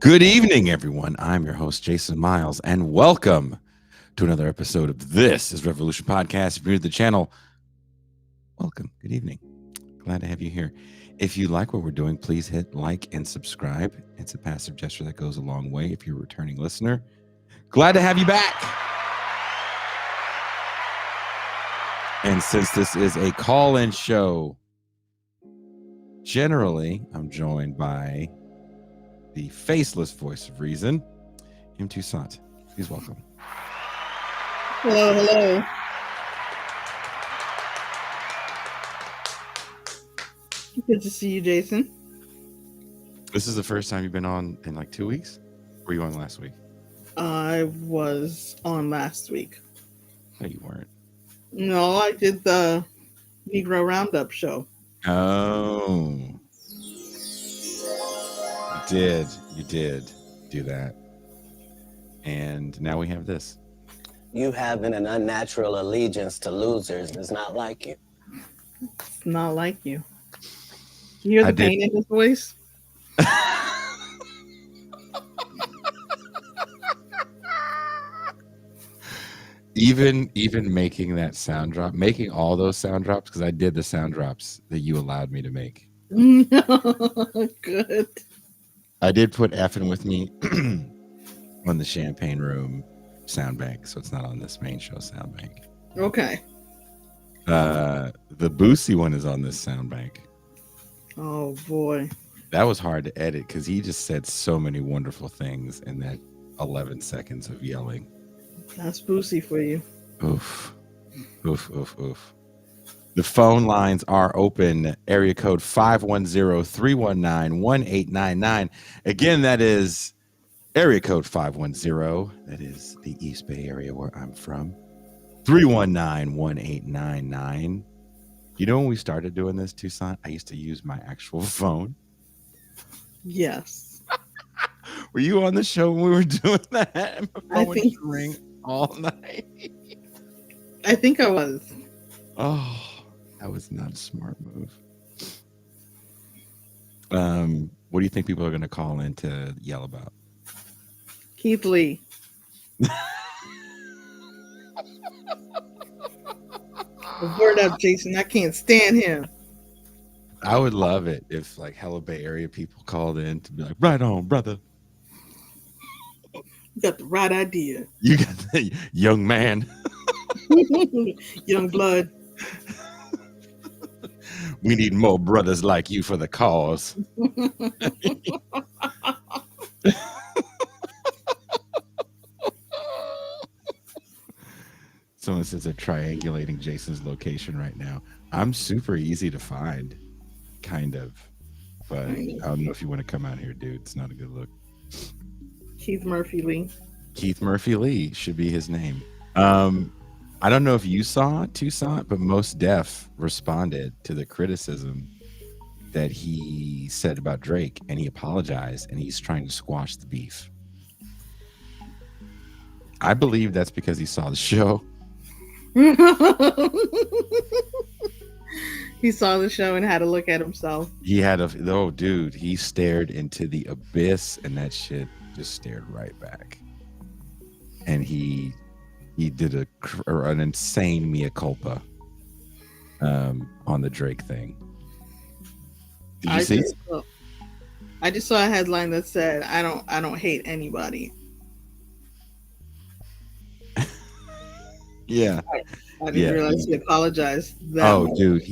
Good evening, everyone. I'm your host, Jason Miles, and welcome to another episode of This is Revolution Podcast. If you're new to the channel, welcome. Good evening. Glad to have you here. If you like what we're doing, please hit like and subscribe. It's a passive gesture that goes a long way if you're a returning listener. Glad to have you back. And since this is a call-in show, generally, I'm joined by the faceless voice of reason, MT. Please welcome. Hello, hello. Good to see you, Jason. This is the first time you've been on in like 2 weeks? Or were you on last week? I was on last week. No, you weren't. No, I did the Negro Roundup show. Oh. You did do that. And now we have this. You having an unnatural allegiance to losers is not like you. It's not like you. You hear the pain in his voice? Even making that sound drop, making all those sound drops, because I did the sound drops that you allowed me to make. Good. I did put effing with me on the Champagne Room sound bank, so it's not on this main show sound bank. Okay. The Boosie one is on this sound bank. Oh boy. That was hard to edit because he just said so many wonderful things in that 11 seconds of yelling. That's Boosie for you. Oof. Oof, oof, oof. The phone lines are open. Area code 510-319-1899. Again, that is area code 510. That is the East Bay area where I'm from. 319-1899. You know when we started doing this, Tucson? I used to use my actual phone. Yes. Were you on the show when we were doing that? My phone think would ring all night. I think I was. Oh, that was not a smart move. What do you think people are going to call in to yell about? Keith Lee. Word up, Jason. I can't stand him. I would love it if like hella Bay Area people called in to be like, right on, brother. You got the right idea. You got the young man. Young blood. We need more brothers like you for the cause. Someone says they're triangulating Jason's location right now. I'm super easy to find, kind of. But I don't know if you want to come out here, dude. It's not a good look. Keith Murphy Lee. Keith Murphy Lee should be his name. I don't know if you saw it, but Most Def responded to the criticism that he said about Drake, and he apologized, and he's trying to squash the beef. I believe that's because he saw the show. He saw the show and had to look at himself. He stared into the abyss, and that shit just stared right back. And he did an insane mea culpa on the Drake thing. Did you see it? I just saw a headline that said, I don't hate anybody. Yeah. I didn't realize he apologized. Dude,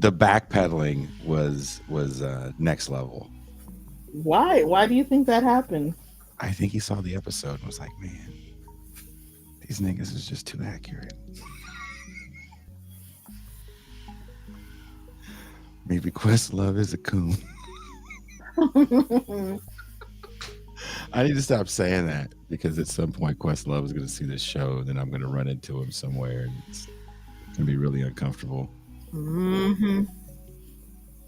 the backpedaling was next level. Why? Why do you think that happened? I think he saw the episode and was like, man, these niggas is just too accurate. Maybe Questlove is a coon. I need to stop saying that because at some point Questlove is going to see this show, and then I'm going to run into him somewhere, and it's going to be really uncomfortable. Mm-hmm.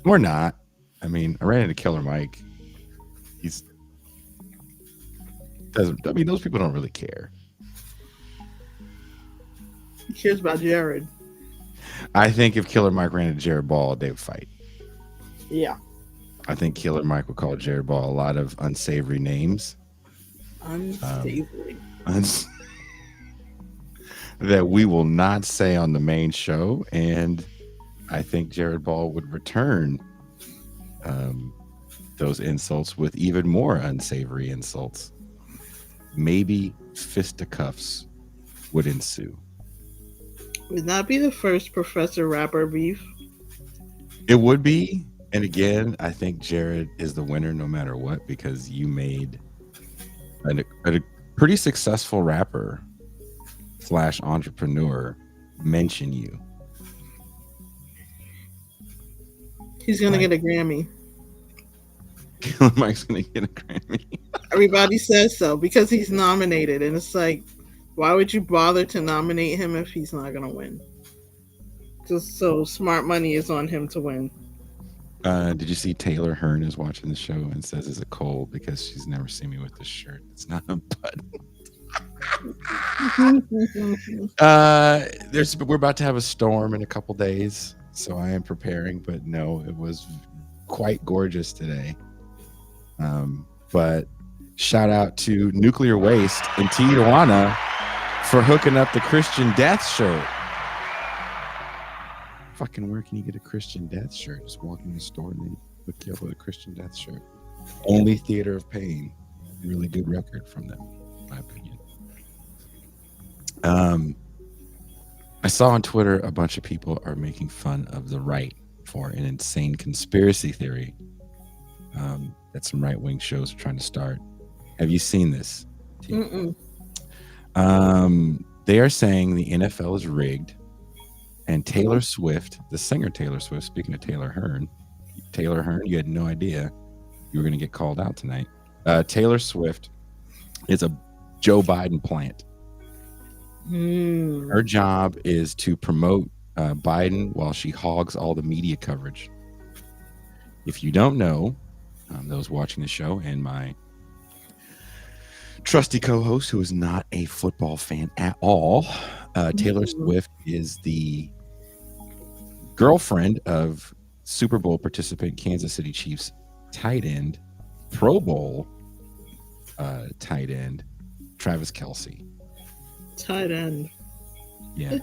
Or not. I mean, I ran into Killer Mike. Those people don't really care. He cares about Jared. I think if Killer Mike ran into Jared Ball, they would fight. Yeah. I think Killer Mike would call Jared Ball a lot of unsavory names. Unsavory. That we will not say on the main show. And I think Jared Ball would return those insults with even more unsavory insults. Maybe fisticuffs would ensue. Would that be the first Professor Rapper beef? It would be. And again, I think Jared is the winner no matter what, because you made a pretty successful rapper / entrepreneur mention you. He's going to get a Grammy. Killer Mike's going to get a Grammy. Everybody says so because he's nominated. And it's like, why would you bother to nominate him if he's not going to win? Just so smart money is on him to win. Did you see Taylor Hearn is watching the show and says, is it cold? Because she's never seen me with this shirt. It's not a button. We're about to have a storm in a couple days, so I am preparing. But no, it was quite gorgeous today. But shout out to Nuclear Waste in Tijuana for hooking up the Christian Death shirt. Fucking where can you get a Christian Death shirt? Just walk in the store and they hook you up with a Christian Death shirt. Only Theater of Pain. Really good record from them, in my opinion. I saw on Twitter a bunch of people are making fun of the right for an insane conspiracy theory that some right-wing shows are trying to start. Have you seen this? They are saying the NFL is rigged, and Taylor Swift, the singer Taylor Swift, speaking of Taylor Hearn, you had no idea you were going to get called out tonight. Taylor Swift is a Joe Biden plant. Her job is to promote Biden while she hogs all the media coverage. If you don't know, those watching the show and my trusty co-host who is not a football fan at all, Taylor Swift is the girlfriend of Super Bowl participant Kansas City Chiefs tight end, Pro Bowl tight end, Travis Kelce. Tight end. Yeah.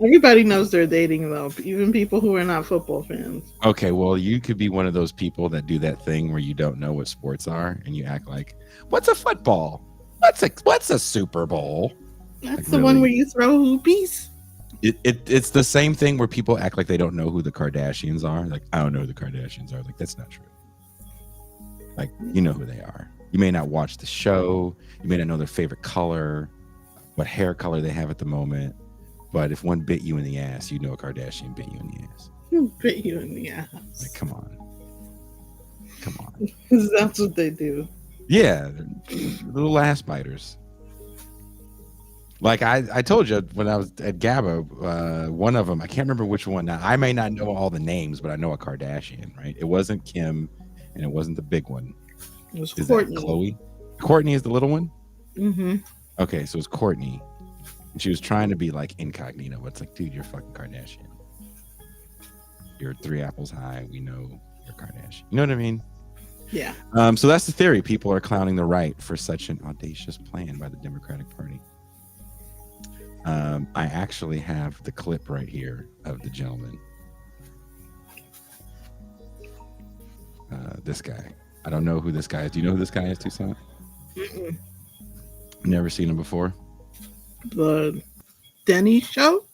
Everybody knows they're dating, though, even people who are not football fans. Okay, well, you could be one of those people that do that thing where you don't know what sports are and you act like, what's a football? What's a Super Bowl? That's like, the really? one where you throw hoopies. It's the same thing where people act like they don't know who the Kardashians are. Like, I don't know who the Kardashians are. Like, that's not true. Like, you know who they are. You may not watch the show. You may not know their favorite color, what hair color they have at the moment. But if one bit you in the ass, you know a Kardashian bit you in the ass. Who bit you in the ass? Like, come on. That's what they do. Yeah, little ass biters. Like I told you when I was at GABA, one of them, I can't remember which one. Now, I may not know all the names, but I know a Kardashian, right? It wasn't Kim, and it wasn't the big one. It was Is Courtney. that Chloe? Courtney is the little one? Mm-hmm. Okay, so it's Courtney. And she was trying to be like incognito, but it's like, dude, you're fucking Kardashian. You're 3 apples high. We know you're Kardashian. You know what I mean? Yeah. So that's the theory. People are clowning the right for such an audacious plan by the Democratic Party. I actually have the clip right here of the gentleman. This guy. I don't know who this guy is. Do you know who this guy is, Toussaint? Mm-mm. Never seen him before. The Denny show?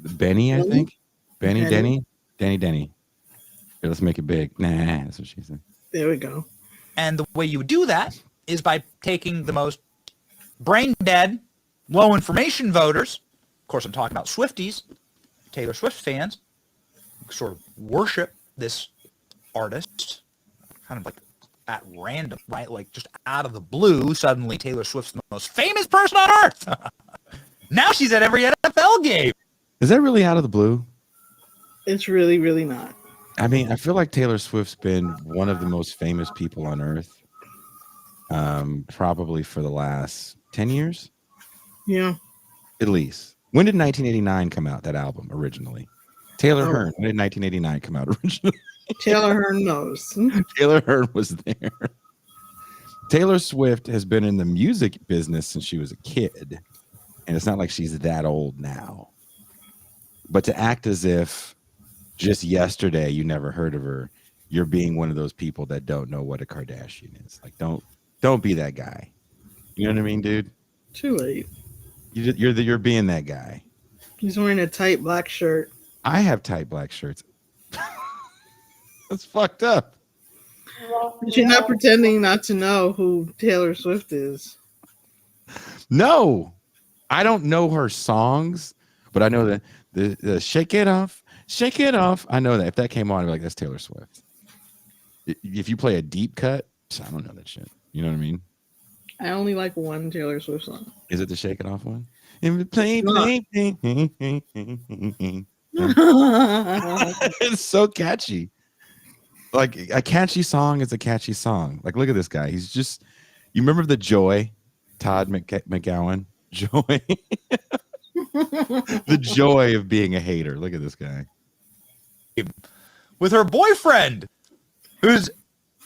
Benny, I think. Benny, Denny? Denny. Here, let's make it big. Nah, that's what she said. There we go. And the way you would do that is by taking the most brain dead, low information voters. Of course, I'm talking about Swifties, Taylor Swift fans, who sort of worship this artist, kind of like at random, right? Like just out of the blue, suddenly Taylor Swift's the most famous person on earth. Now she's at every NFL game. Is that really out of the blue? It's really, really not. I mean, I feel like Taylor Swift's been one of the most famous people on earth, probably for the last 10 years. Yeah. At least. When did 1989 come out, that album, originally? Taylor Oh. Hearn. When did 1989 come out originally? Taylor Hearn knows. Taylor Hearn was there. Taylor Swift has been in the music business since she was a kid, and it's not like she's that old now. But to act as if just yesterday you never heard of her, you're being one of those people that don't know what a Kardashian is. Like, don't be that guy. You know what I mean, dude? Too late. You're being that guy. He's wearing a tight black shirt. I have tight black shirts. That's fucked up. But you're not pretending not to know who Taylor Swift is. No, I don't know her songs, but I know the Shake It Off, Shake It Off. I know that. If that came on, I'd be like, that's Taylor Swift. If you play a deep cut, I don't know that shit. You know what I mean? I only like one Taylor Swift song. Is it the Shake It Off one? It's so catchy. Like, a catchy song is a catchy song. Like, look at this guy. He's just, you remember the Joy, Todd McGowan? Joy. The joy of being a hater. Look at this guy. With her boyfriend, who's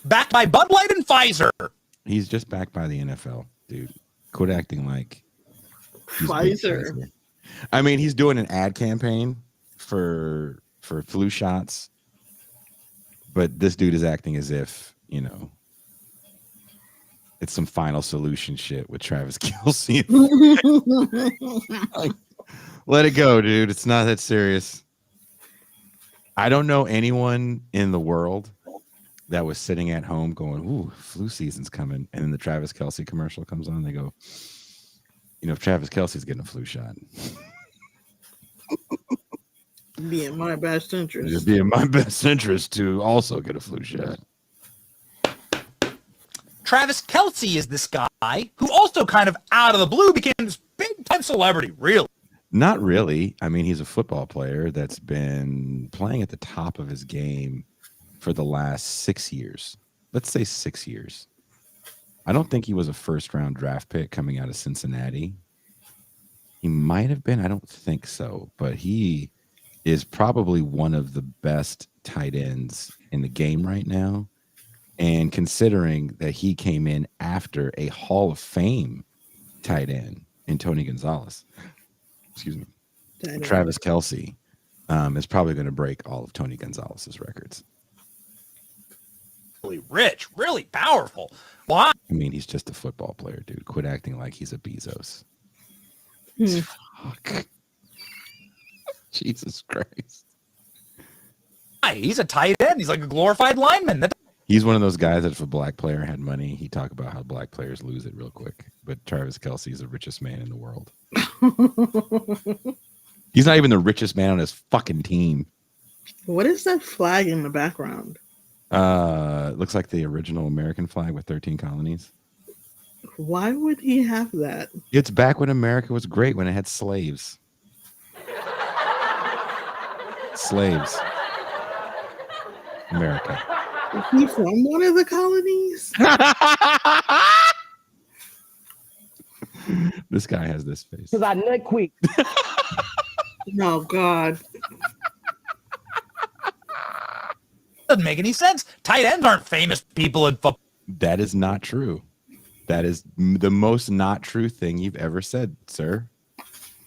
backed by Bud Light and Pfizer. He's just backed by the NFL, dude. Quit acting like he's Pfizer. I mean, he's doing an ad campaign for flu shots, but this dude is acting as if, you know, it's some final solution shit with Travis Kelce. Like, let it go, dude. It's not that serious. I don't know anyone in the world that was sitting at home going, ooh, flu season's coming. And then the Travis Kelce commercial comes on. They go, you know, if Travis Kelce's getting a flu shot, Be in my best interest. it'd be in my best interest to also get a flu shot. Travis Kelce is this guy who also kind of out of the blue became this big time celebrity, really. Not really. I mean, he's a football player that's been playing at the top of his game for the last 6 years. Let's say 6 years. I don't think he was a first round draft pick coming out of Cincinnati. He might have been. I don't think so. But he is probably one of the best tight ends in the game right now. And considering that he came in after a Hall of Fame tight end in Tony Gonzalez, excuse me, Travis Kelce is probably going to break all of Tony Gonzalez's records. Really rich, really powerful. Why? I mean, he's just a football player, dude. Quit acting like he's a Bezos. Fuck. Jesus Christ. He's a tight end. He's like a glorified lineman. He's one of those guys that if a black player had money, he'd talk about how black players lose it real quick. But Travis Kelce is the richest man in the world. He's not even the richest man on his fucking team. What is that flag in the background? Looks like the original American flag with 13 colonies. Why would he have that? It's back when America was great, when it had slaves. Slaves. America. Is he from one of the colonies? This guy has this face. Because I nut quick. No, God. Doesn't make any sense. Tight ends aren't famous people in football. That is not true. That is the most not true thing you've ever said, sir.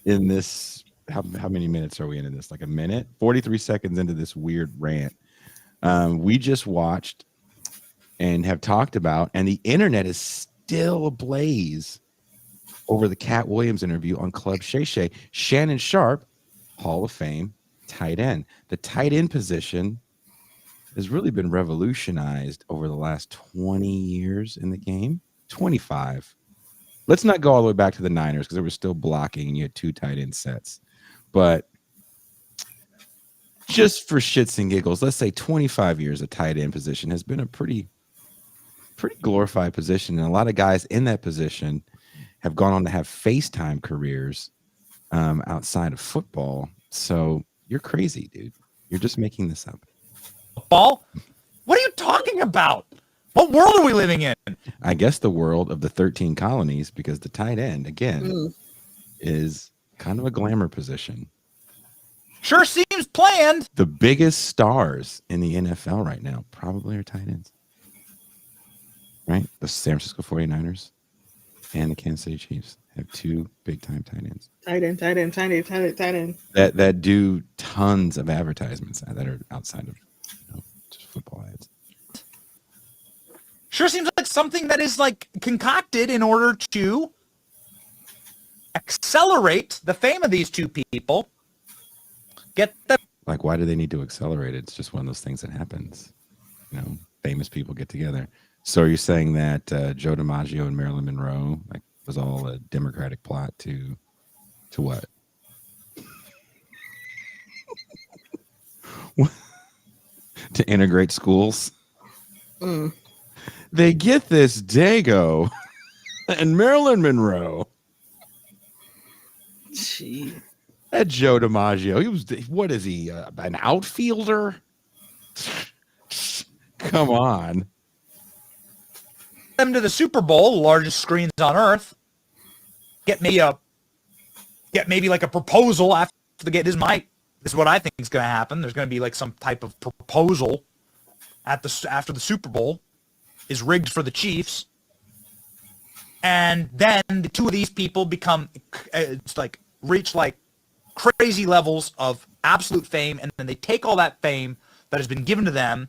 In this, how many minutes are we in this? Like a minute? 43 seconds into this weird rant. We just watched and have talked about, and the internet is still ablaze over the Cat Williams interview on Club Shay Shay. Shannon Sharp, Hall of Fame tight end. The tight end position has really been revolutionized over the last 20 years in the game. 25. Let's not go all the way back to the Niners because they were still blocking and you had two tight end sets. But just for shits and giggles, let's say 25 years of tight end position has been a pretty glorified position. And a lot of guys in that position have gone on to have FaceTime careers outside of football. So you're crazy, dude. You're just making this up. Football? What are you talking about? What world are we living in? I guess the world of the 13 colonies, because the tight end, again, is kind of a glamour position. Sure seems planned. The biggest stars in the NFL right now probably are tight ends. Right? The San Francisco 49ers and the Kansas City Chiefs have two big-time tight ends. Tight end. That do tons of advertisements that are outside of just football ads. Sure seems like something that is like concocted in order to accelerate the fame of these two people. Get them. Like, why do they need to accelerate it? It's just one of those things that happens. Famous people get together. So are you saying that Joe DiMaggio and Marilyn Monroe was all a Democratic plot to what? To integrate schools? Mm. They get this Dago and Marilyn Monroe. Gee. That Joe DiMaggio, what is he, an outfielder? Come on. Them to the Super Bowl, the largest screens on earth. Get maybe like a proposal after they get his mic. This is what I think is going to happen. There's going to be like some type of proposal after the Super Bowl is rigged for the Chiefs, and then the two of these people reach like crazy levels of absolute fame, and then they take all that fame that has been given to them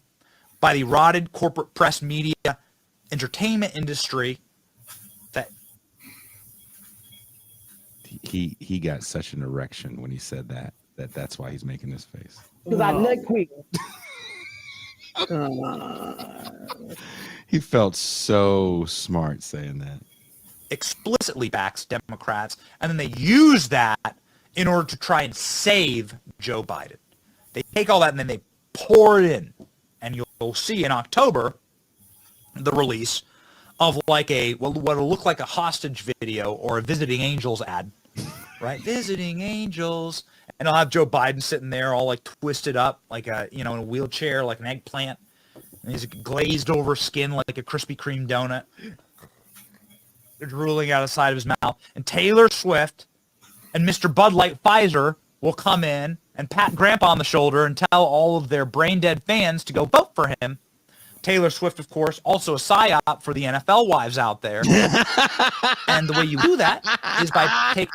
by the rotted corporate press, media, entertainment industry. That he got such an erection when he said that's why he's making this face. Because I nut quick. He felt so smart saying that. explicitly backs Democrats, and then they use that in order to try and save Joe Biden. They take all that and then they pour it in, and you'll see in October the release of like what'll look like a hostage video or a Visiting Angels ad, right? Visiting Angels, and I'll have Joe Biden sitting there all like twisted up, like in a wheelchair, like an eggplant, and he's glazed over skin like a Krispy Kreme donut, drooling out of the side of his mouth. And Taylor Swift and Mr. Bud Light Pfizer will come in and pat Grandpa on the shoulder and tell all of their brain-dead fans to go vote for him. Taylor Swift, of course, also a psyop for the NFL wives out there. And the way you do that is by taking...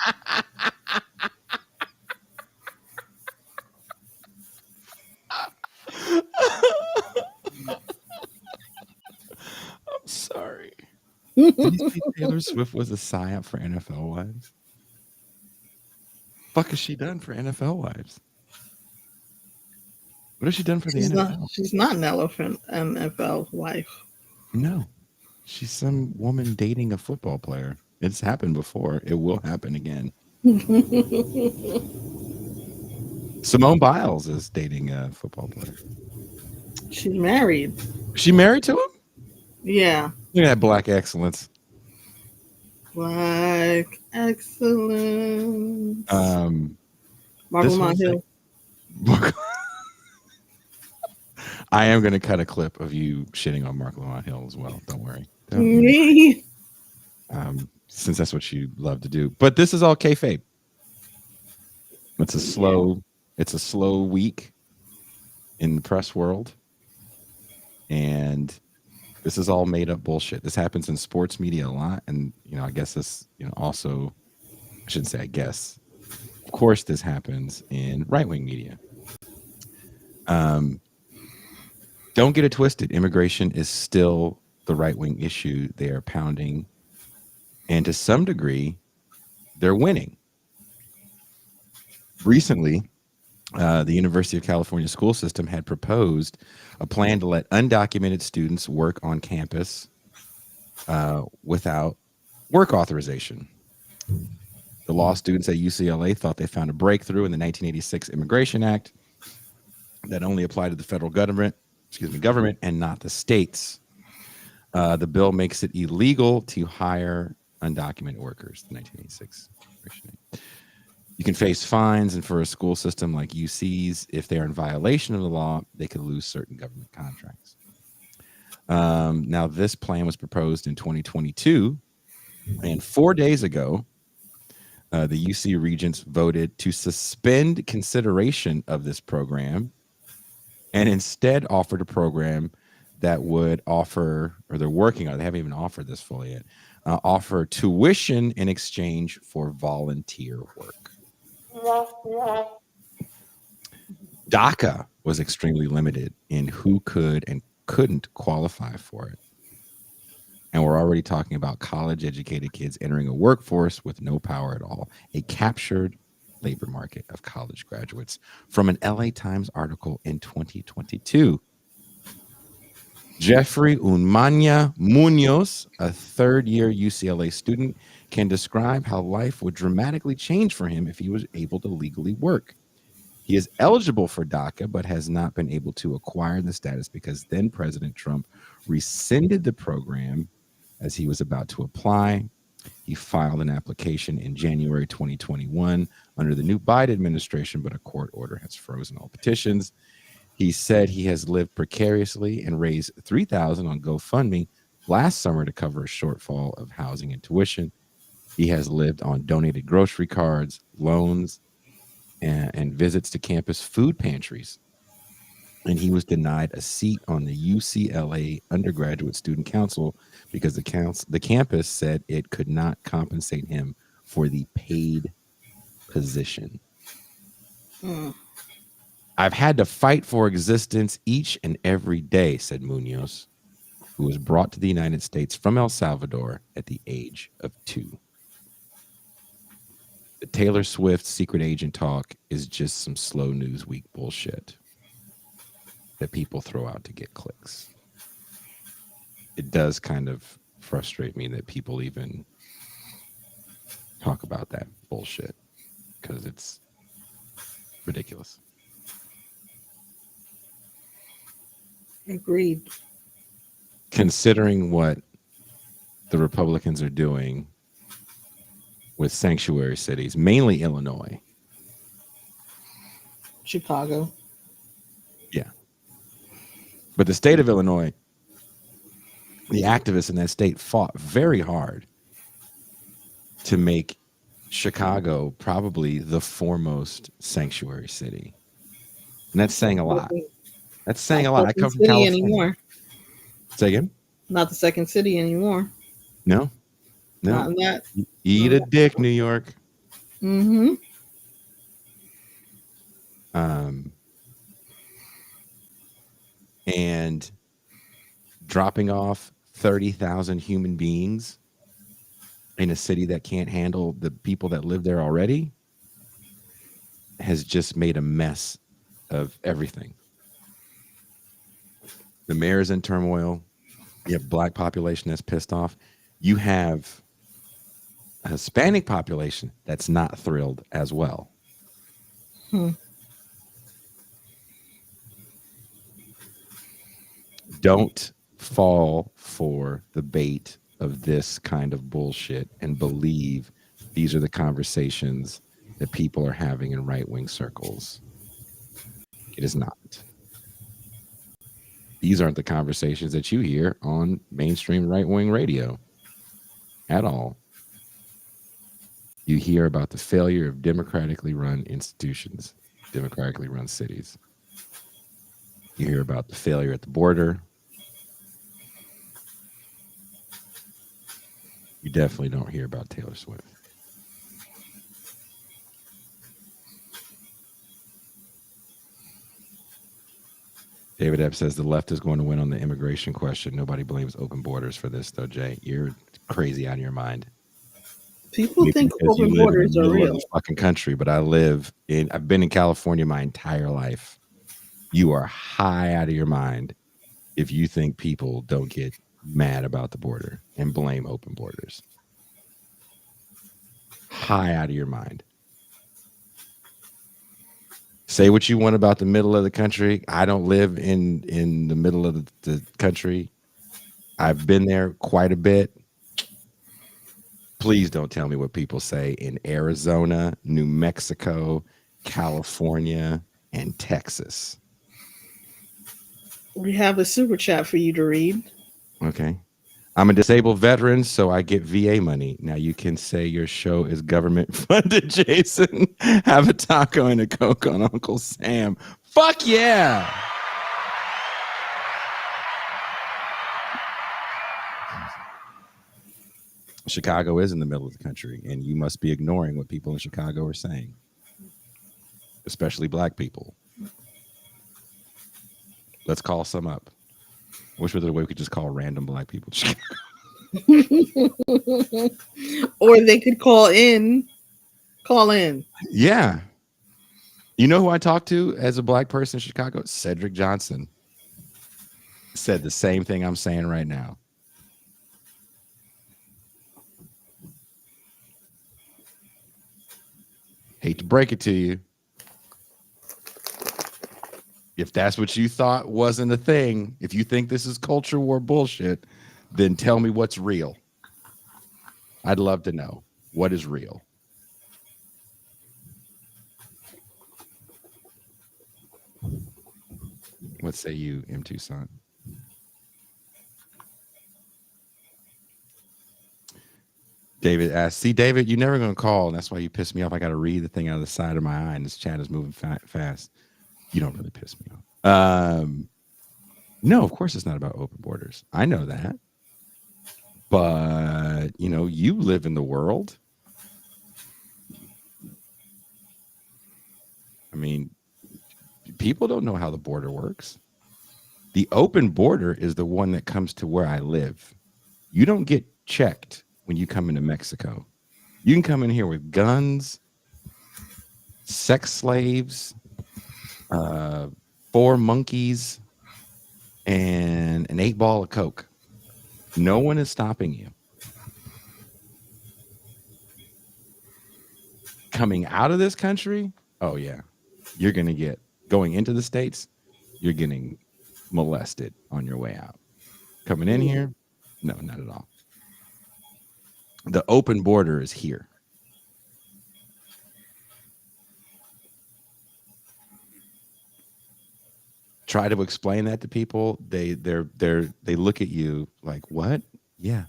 I'm sorry. Did you say Taylor Swift was a psyop for NFL wives? Fuck has she done for NFL wives? What has she done for the NFL? She's not an NFL wife. No. She's some woman dating a football player. It's happened before. It will happen again. Simone Biles is dating a football player. She's married. Is she married to him? Yeah. Look at that black excellence. Black excellence. This Marble Hill. I am going to cut a clip of you shitting on Mark Lamont Hill as well. Don't worry. Me? Since that's what you love to do. But this is all kayfabe. It's a slow week in the press world. And this is all made up bullshit. This happens in sports media a lot. And, I guess this, also, I shouldn't say I guess. Of course, this happens in right-wing media. Don't get it twisted. Immigration is still the right-wing issue they are pounding. And to some degree, they're winning. Recently, the University of California school system had proposed a plan to let undocumented students work on campus without work authorization. The law students at UCLA thought they found a breakthrough in the 1986 Immigration Act that only applied to the federal government and not the states. The bill makes it illegal to hire undocumented workers, the 1986 Immigration Act. You can face fines, and for a school system like UC's, if they are in violation of the law, they could lose certain government contracts. Now, this plan was proposed in 2022, and 4 days ago, The UC regents voted to suspend consideration of this program and instead offered a program that would offer, or they're working on, they haven't even offered this fully yet, offer tuition in exchange for volunteer work. DACA was extremely limited in who could and couldn't qualify for it. And we're already talking about college-educated kids entering a workforce with no power at all, a captured labor market of college graduates, from an LA Times article in 2022. Jeffrey Unmanya Munoz, a third-year UCLA student, can describe how life would dramatically change for him if he was able to legally work. He is eligible for DACA, but has not been able to acquire the status because then President Trump rescinded the program as he was about to apply. He filed an application in January 2021 under the new Biden administration, but a court order has frozen all petitions. He said he has lived precariously and raised $3,000 on GoFundMe last summer to cover a shortfall of housing and tuition. He has lived on donated grocery cards, loans, and visits to campus food pantries. And he was denied a seat on the UCLA Undergraduate Student Council because the campus said it could not compensate him for the paid position. I've had to fight for existence each and every day, said Munoz, who was brought to the United States from El Salvador at the age of 2. The Taylor Swift secret agent talk is just some slow news week bullshit that people throw out to get clicks. It does kind of frustrate me that people even talk about that bullshit because it's ridiculous. Agreed. Considering what the Republicans are doing with sanctuary cities, mainly Illinois. Chicago. Yeah. But the state of Illinois, the activists in that state fought very hard to make Chicago probably the foremost sanctuary city. And that's saying a lot. That's saying a lot. I come from California. Anymore. Say again? Not the second city anymore. No. Not in that. Eat a dick, New York. Mm-hmm. And dropping off 30,000 human beings in a city that can't handle the people that live there already has just made a mess of everything. The mayor's in turmoil. You have black population that's pissed off. You have a Hispanic population that's not thrilled as well. Don't fall for the bait of this kind of bullshit and believe these are the conversations that people are having in right-wing circles. It is not. These aren't the conversations that you hear on mainstream right-wing radio at all. You hear about the failure of democratically run institutions, democratically run cities. You hear about the failure at the border. You definitely don't hear about Taylor Swift. David Epps says the left is going to win on the immigration question. Nobody blames open borders for this, though, Jay. You're crazy out of your mind. People Maybe think because open you live borders in the are middle of real. the fucking country, but I've been in California my entire life. You are high out of your mind if you think people don't get mad about the border and blame open borders. High out of your mind. Say what you want about the middle of the country. I don't live in the middle of the country. I've been there quite a bit. Please don't tell me what people say in Arizona, New Mexico, California, and Texas. We have a super chat for you to read. Okay. I'm a disabled veteran, so I get VA money. Now you can say your show is government funded, Jason. Have a taco and a Coke on Uncle Sam. Fuck yeah. Chicago is in the middle of the country, and you must be ignoring what people in Chicago are saying, especially black people. Let's call some up. Wish there was a way we could just call random black people. Or they could call in. Yeah. You know who I talked to as a black person in Chicago? Cedric Johnson. Said the same thing I'm saying right now. Hate to break it to you. If that's what you thought wasn't a thing, if you think this is culture war bullshit, then tell me what's real. I'd love to know what is real. What say you, M. Tucson? David asked, see, David, you're never going to call, and that's why you piss me off. I got to read the thing out of the side of my eye, and this chat is moving fast. You don't really piss me off. No, of course it's not about open borders. I know that. But, you know, you live in the world. I mean, people don't know how the border works. The open border is the one that comes to where I live. You don't get checked when you come into Mexico. You can come in here with guns, sex slaves, 4 monkeys, and an 8-ball of Coke. No one is stopping you. Coming out of this country, oh yeah, you're going to get, going into the States, you're getting molested on your way out. Coming in here, no, not at all. The open border is here. Try to explain that to people. They look at you like, what? Yeah,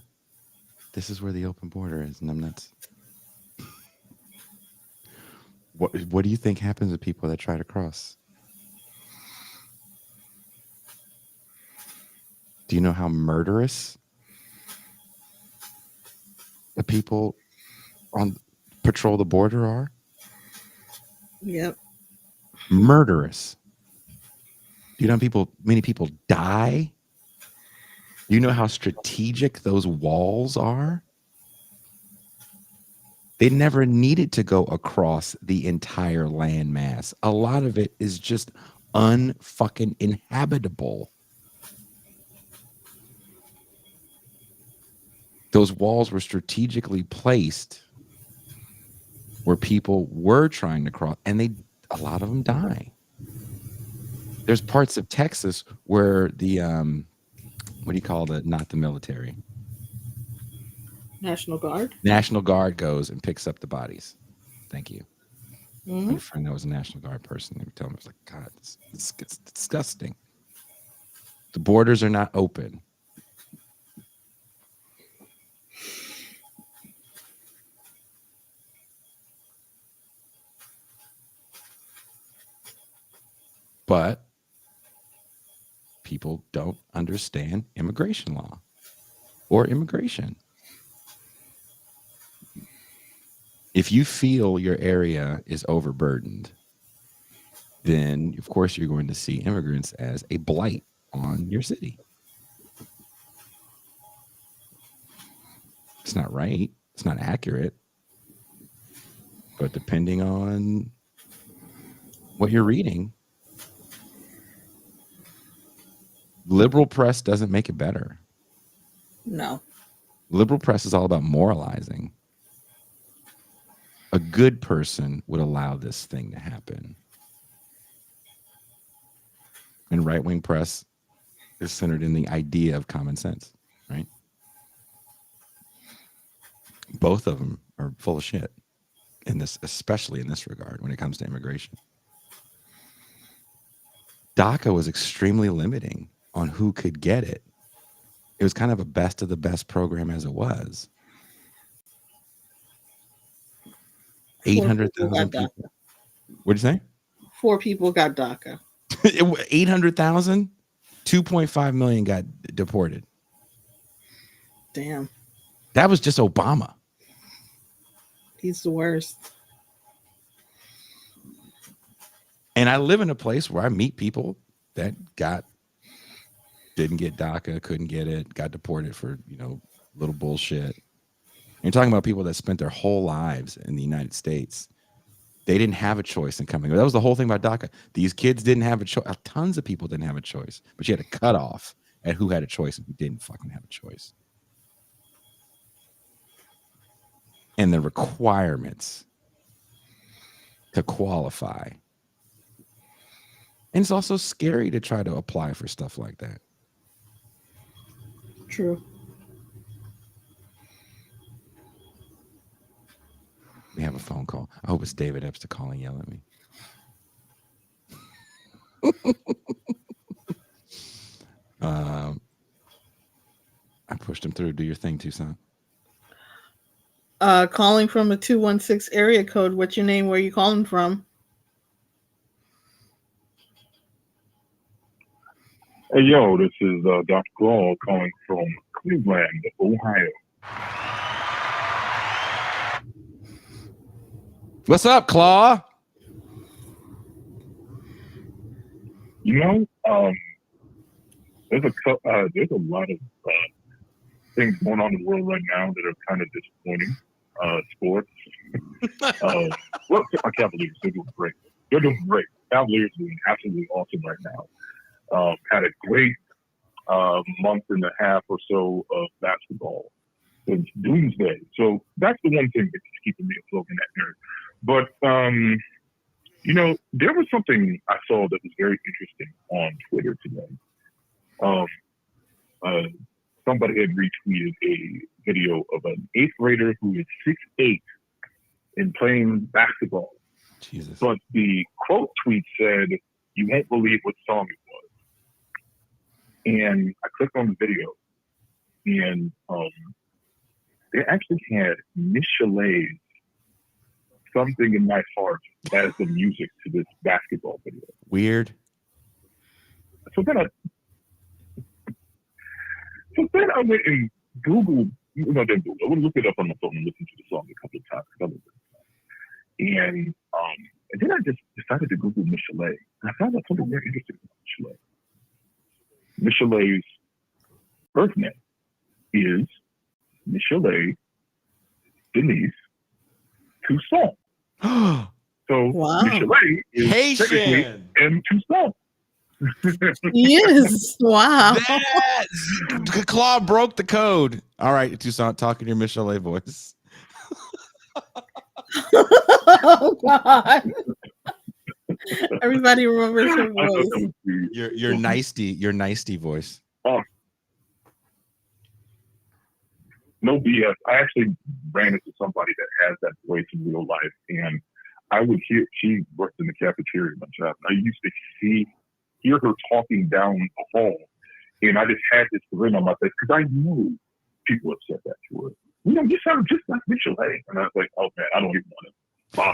this is where the open border is, and I'm nuts. What do you think happens to people that try to cross? Do you know how murderous the people on patrol the border are? Yep. Murderous. Do you know how many people die? Do you know how strategic those walls are? They never needed to go across the entire landmass. A lot of it is just unfucking inhabitable. Those walls were strategically placed where people were trying to cross, and a lot of them die. There's parts of Texas where the what do you call it? Not the military. National Guard. National Guard goes and picks up the bodies. Thank you. Mm-hmm. My friend that was a National Guard person, they would tell me, it's like, God, it's disgusting. The borders are not open. But people don't understand immigration law or immigration. If you feel your area is overburdened, then of course you're going to see immigrants as a blight on your city. It's not right. It's not accurate. But depending on what you're reading, liberal press doesn't make it better. No. Liberal press is all about moralizing. A good person would allow this thing to happen. And right-wing press is centered in the idea of common sense, right? Both of them are full of shit in this, especially in this regard when it comes to immigration. DACA was extremely limiting on who could get it. It was kind of a best of the best program as it was. 800,000 people. What'd you say? 4 people got DACA. 800,000, 2.5 million got deported. Damn. That was just Obama. He's the worst. And I live in a place where I meet people that didn't get DACA, couldn't get it, got deported for, little bullshit. You're talking about people that spent their whole lives in the United States. They didn't have a choice in coming. That was the whole thing about DACA. These kids didn't have a choice. Tons of people didn't have a choice, but you had a cutoff at who had a choice and who didn't fucking have a choice. And the requirements to qualify. And it's also scary to try to apply for stuff like that. True. We have a phone call. I hope it's David Epps to call and yell at me. I pushed him through. Do your thing, Tucson. Calling from a 216 area code. What's your name? Where are you calling from? Hey, yo, this is Dr. Claw calling from Cleveland, Ohio. What's up, Claw? There's a lot of things going on in the world right now that are kind of disappointing. Sports. Well, my Cavaliers, they're doing great. They're doing great. Cavaliers are doing absolutely awesome right now. Had a great month and a half or so of basketball. It's doomsday. So that's the one thing that's keeping me afloat in that area. But, there was something I saw that was very interesting on Twitter today. Somebody had retweeted a video of an 8th grader who is 6'8" and playing basketball. Jesus. But the quote tweet said, "You won't believe what song it was." And I clicked on the video, and they actually had Miss Chalet's "Something in My Heart" as the music to this basketball video. Weird. So then I went and Googled, I would look it up on my phone and listen to the song a couple of times. And then I just decided to Google Miss Chalet. And I found out something very interesting about Miss Chalet. Miss Chalet's birth name is Miss Chalet Denise Toussaint. So Wow. Miss Chalet is technically in Toussaint. Yes. Wow. Claw broke the code. All right, Tucson, talking your Miss Chalet voice. Oh God. Everybody remembers her voice. Your nicety voice. Oh. No BS. I actually ran into somebody that has that voice in real life, and I would hear, she worked in the cafeteria my job. I used to hear her talking down the hall, and I just had this grin on my face because I knew people have said that to her. You sound just like Miss Chalet. And I was like, oh man, I don't even want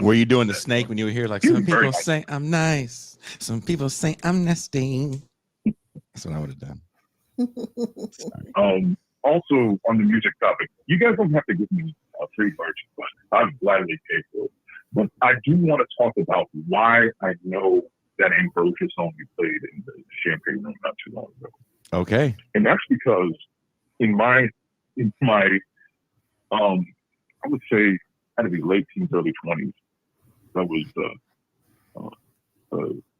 to. Were you doing the snake when you were here? Like, some people say I'm nice, some people say I'm nasty. That's what I would have done. Also, on the music topic, you guys don't have to give me a free version, but I'd gladly pay for it. But I do want to talk about why I know that Ambrosia song you played in the Champagne Room not too long ago. Okay. And that's because in my I would say had to be late teens, early 20s. That was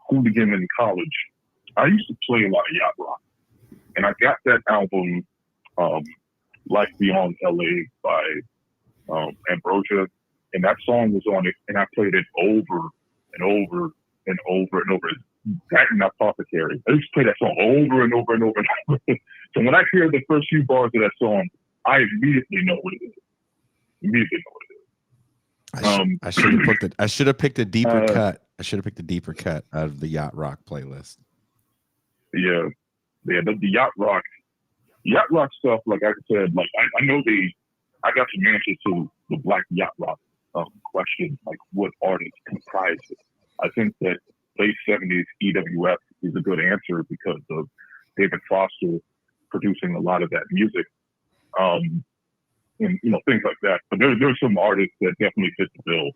hooligan in college. I used to play a lot of yacht rock, and I got that album, Life Beyond LA by Ambrosia, and that song was on it, and I played it over and over and over and over. That and Apothecary. I used to play that song over and over and over and over. So when I hear the first few bars of that song, I immediately know what it is. I should have picked a deeper cut. I should have picked a deeper cut out of the yacht rock playlist. Yeah, the yacht rock yacht rock stuff, like I said, like I know I got some answers to the Black Yacht Rock question, like what artists comprise it. I think that late 70s EWF is a good answer because of David Foster producing a lot of that music, and things like that. But there's some artists that definitely fit the bill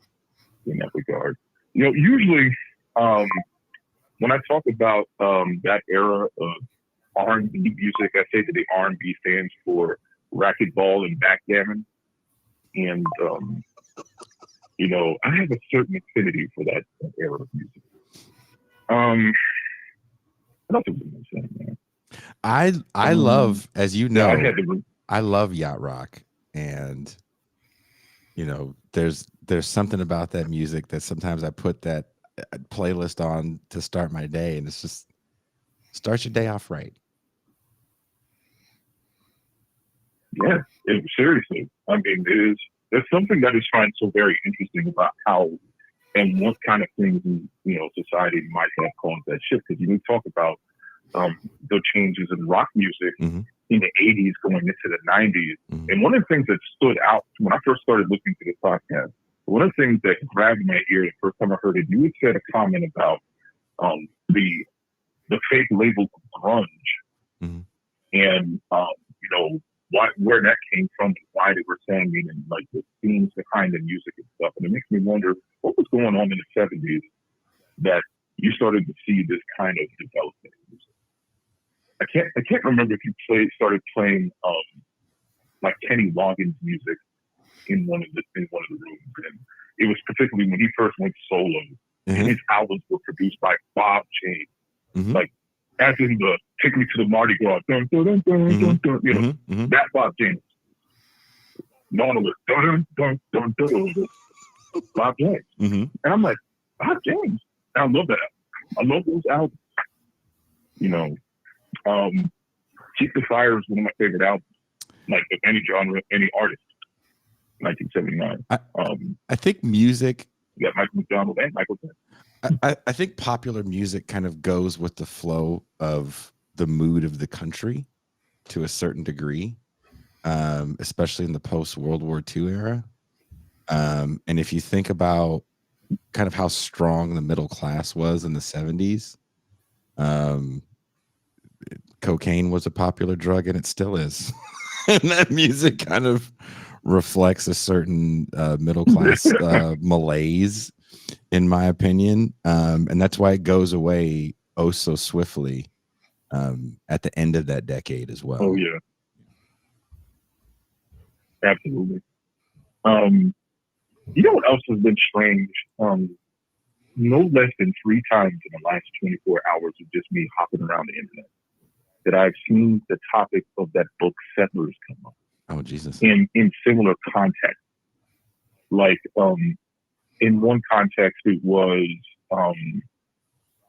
in that regard. Usually when I talk about that era of R&B music, I say that the R&B stands for racquetball and backgammon, and I have a certain affinity for that era of music. What else was I gonna say, man? I love, as you know, I love yacht rock, and there's something about that music that sometimes I put that playlist on to start my day, and it's just start your day off right. Yeah, seriously. I mean, there's something that is find so very interesting about how and what kind of things society might have caused that shift. Because you talk about the changes in rock music in the 80s going into the 90s. And one of the things that stood out when I first started listening to this podcast, one of the things that grabbed my ear the first time I heard it, you had said a comment about the fake label grunge, and where that came from and why they were saying it, and like the themes behind the music and stuff. And it makes me wonder what was going on in the 70s that you started to see this kind of development in music. I can't remember if you started playing like Kenny Loggins music in one of the rooms, and it was particularly when he first went solo, and his albums were produced by Bob James, like as in the "Take Me to the Mardi Gras," dun, dun, dun, dun, dun, dun, that Bob James, Nautilus, dun, dun, dun, dun, dun, Bob James, and I'm like, Bob James, and I love that. I love those albums. Keep the Fire is one of my favorite albums, like of any genre, any artist. 1979. I think music. Yeah, Michael McDonald and Michael Jackson. I think popular music kind of goes with the flow of the mood of the country to a certain degree, especially in the post-World War II era. And if you think about kind of how strong the middle class was in the 70s, cocaine was a popular drug, and it still is. And that music kind of reflects a certain middle class malaise, in my opinion, and that's why it goes away oh so swiftly at the end of that decade as well. Oh yeah, absolutely. You know what else has been strange? No less than 3 times in the last 24 hours of just me hopping around the internet that I've seen the topic of that book Settlers come up. Oh Jesus! In similar context, like in one context, it was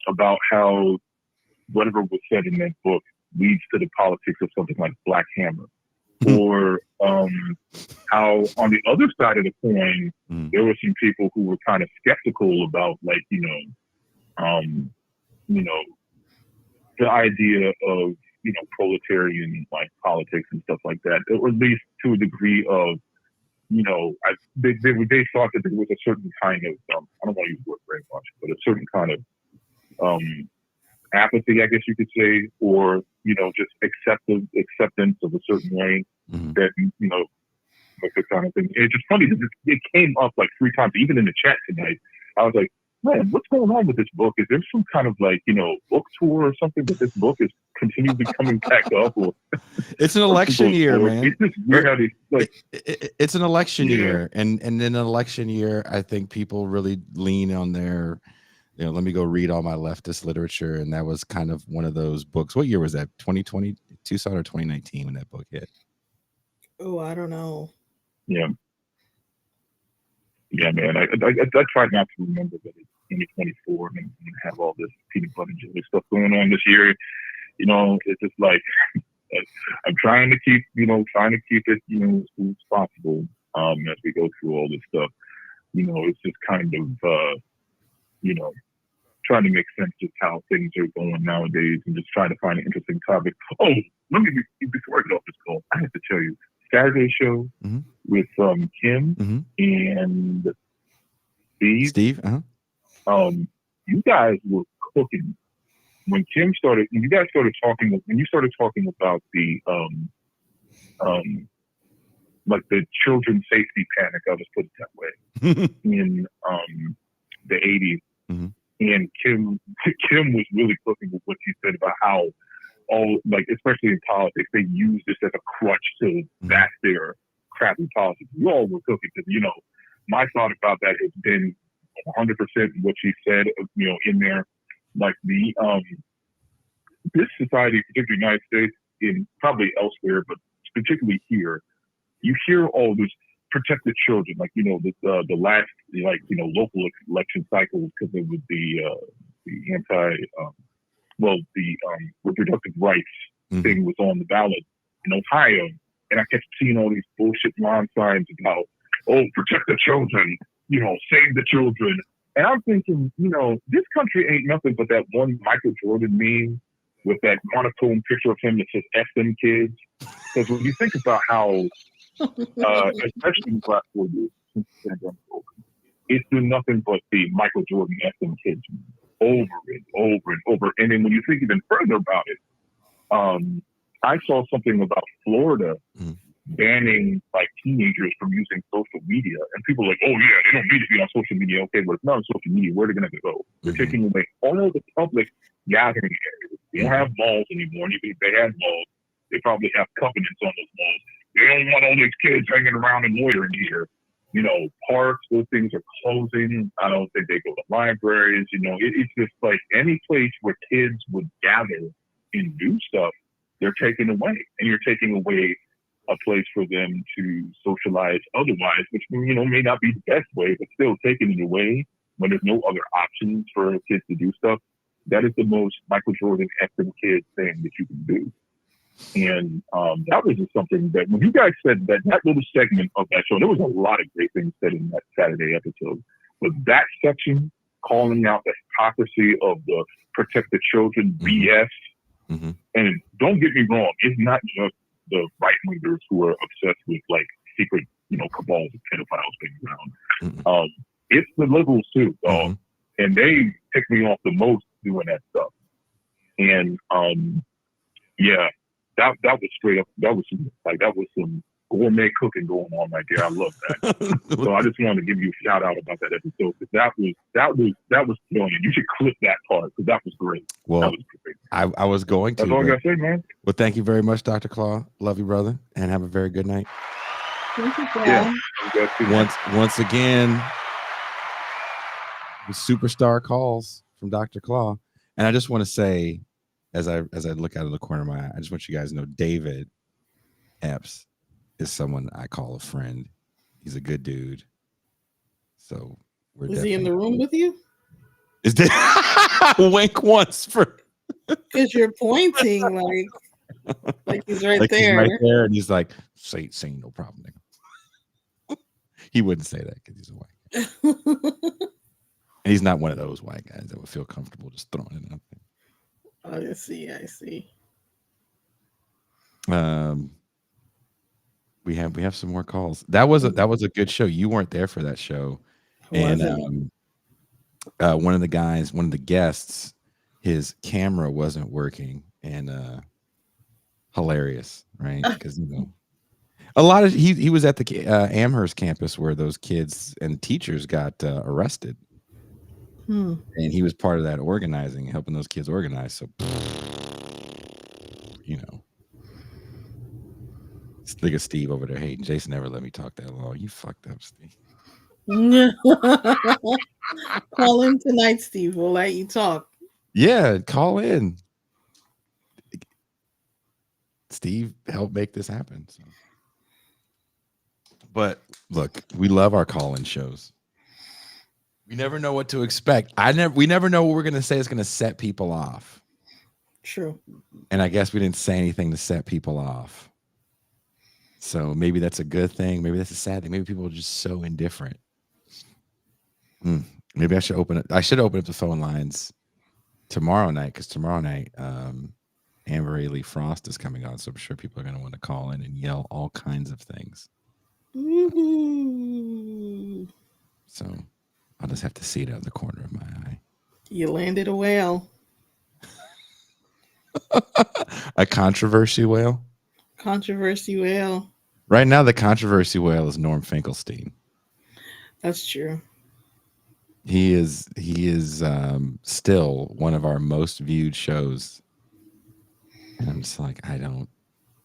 about how whatever was said in that book leads to the politics of something like Black Hammer, or how on the other side of the coin, there were some people who were kind of skeptical about, like, the idea of, proletarian like politics and stuff like that, or at least to a degree of, they thought that there was a certain kind of, I don't want to use the word very much, but a certain kind of apathy, I guess you could say, or, just acceptance of a certain way that, like the kind of thing. It's just funny because it came up like 3 times, even in the chat tonight. I was like, man, what's going on with this book? Is there some kind of like, book tour or something that this book is continually coming back up? Or it's an election year, man. It's just weird how they, like, it's an election year, and in an election year, I think people really lean on their, let me go read all my leftist literature, and that was kind of one of those books. What year was that? 2020, Tucson, or 2019 when that book hit? Oh, I don't know. Yeah, man. I try not to remember that it's 2024 and have all this peanut butter and jelly stuff going on this year. It's just like I'm trying to keep it, as smooth as possible. As we go through all this stuff, it's just kind of, trying to make sense just how things are going nowadays and just trying to find an interesting topic. Oh, let me, before I get off this call, I have to tell you, Saturday show with Kim and Steve. You guys were cooking when Kim started. When you guys started talking, when you started talking about the like the children's safety panic, I'll just put it that way, in the 80s. And Kim was really cooking with what she said about how all, like, especially in politics, they use this as a crutch to back their crappy politics. You all were cooking because, you know, my thought about that has been 100% what she said, you know, in there. Like the this society, particularly the United States, and probably elsewhere, but particularly here, you hear all this protect the children, like, you know, the last, like, you know, local election cycles, because it was the reproductive rights thing was on the ballot in Ohio, and I kept seeing all these bullshit lawn signs about, oh, protect the children, you know, save the children. And I'm thinking, you know, this country ain't nothing but that one Michael Jordan meme with that monochrome picture of him that says F them kids. Because when you think about how, especially in the last 4 years since the pandemic opened, it's been nothing but the Michael Jordan F them kids over and over and over. And then when you think even further about it, I saw something about Florida banning like teenagers from using social media, and people are like, oh yeah, they don't need to be on social media. Okay, but it's not on social media. Where are they going to go? They're taking away all the public gathering areas. They don't have malls anymore. And even if they had malls, they probably have covenants on those malls. They don't want all these kids hanging around and loitering here. You know, parks, those things are closing. I don't think they go to libraries. You know, it's just like any place where kids would gather and do stuff, they're taking away. And you're taking away a place for them to socialize otherwise, which, you know, may not be the best way, but still taking it away when there's no other options for kids to do stuff. That is the most Michael Jordan effing kid thing that you can do. And that was just something that when you guys said that little segment of that show, there was a lot of great things said in that Saturday episode, but that section calling out the hypocrisy of the protect the children BS. And don't get me wrong, it's not just the right wingers who are obsessed with like secret, you know, cabals of pedophiles being around. It's the liberals too, dog. And they pick me off the most doing that stuff. And yeah, that was straight up. That was some gourmet cooking going on right there. I love that. So I just wanted to give you a shout out about that episode, because that was brilliant. You should clip that part because that was great. Well, that was great. I was going to. That's all I gotta say, man. Well, thank you very much, Dr. Claw. Love you, brother, and have a very good night. Thank you, Yeah. Once again, the superstar calls from Dr. Claw, and I just want to say, as I look out of the corner of my eye, I just want you guys to know David Epps is someone I call a friend. He's a good dude. So is he in the room with you? Is that wink once for? Because you're pointing like he's right there. He's right there, and he's like, say no problem, nigga. He wouldn't say that because he's a white guy. And he's not one of those white guys that would feel comfortable just throwing it out there. I see. We have some more calls. That was a good show. You weren't there for that show. And one of the guests, his camera wasn't working, and hilarious, right? Because, you know, a lot of he was at the Amherst campus where those kids and teachers got arrested. And he was part of that organizing, helping those kids organize. So, you know, look at Steve over there hating. Jason never let me talk that long. You fucked up, Steve. Call in tonight, Steve. We'll let you talk. Yeah, call in. Steve helped make this happen. So. But look, we love our call-in shows. We never know what to expect. We never know what we're going to say is going to set people off. True. And I guess we didn't say anything to set people off. So maybe that's a good thing. Maybe that's a sad thing. Maybe people are just so indifferent. Maybe I should open it. I should open up the phone lines tomorrow night, because tomorrow night, Amber Lee Frost is coming on, so I'm sure people are going to want to call in and yell all kinds of things. Woohoo. So I'll just have to see it out of the corner of my eye. You landed a whale. A controversy whale? Controversy whale. Right now, the controversy whale is Norm Finkelstein. That's true. He is still one of our most viewed shows. And I'm just like, I don't,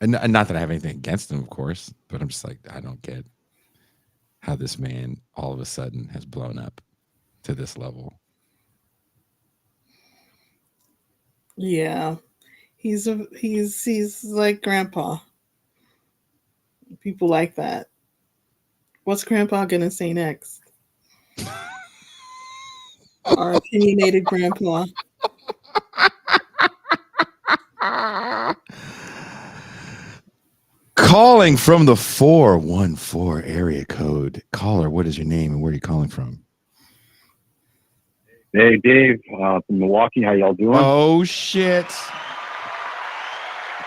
and not that I have anything against him, of course, but I'm just like, I don't get how this man all of a sudden has blown up to this level. Yeah. He's like grandpa. People like that. What's grandpa gonna say next? Our opinionated grandpa. Calling from the 414 area code. Caller, what is your name and where are you calling from? Hey, Dave, from Milwaukee. How y'all doing? Oh, shit.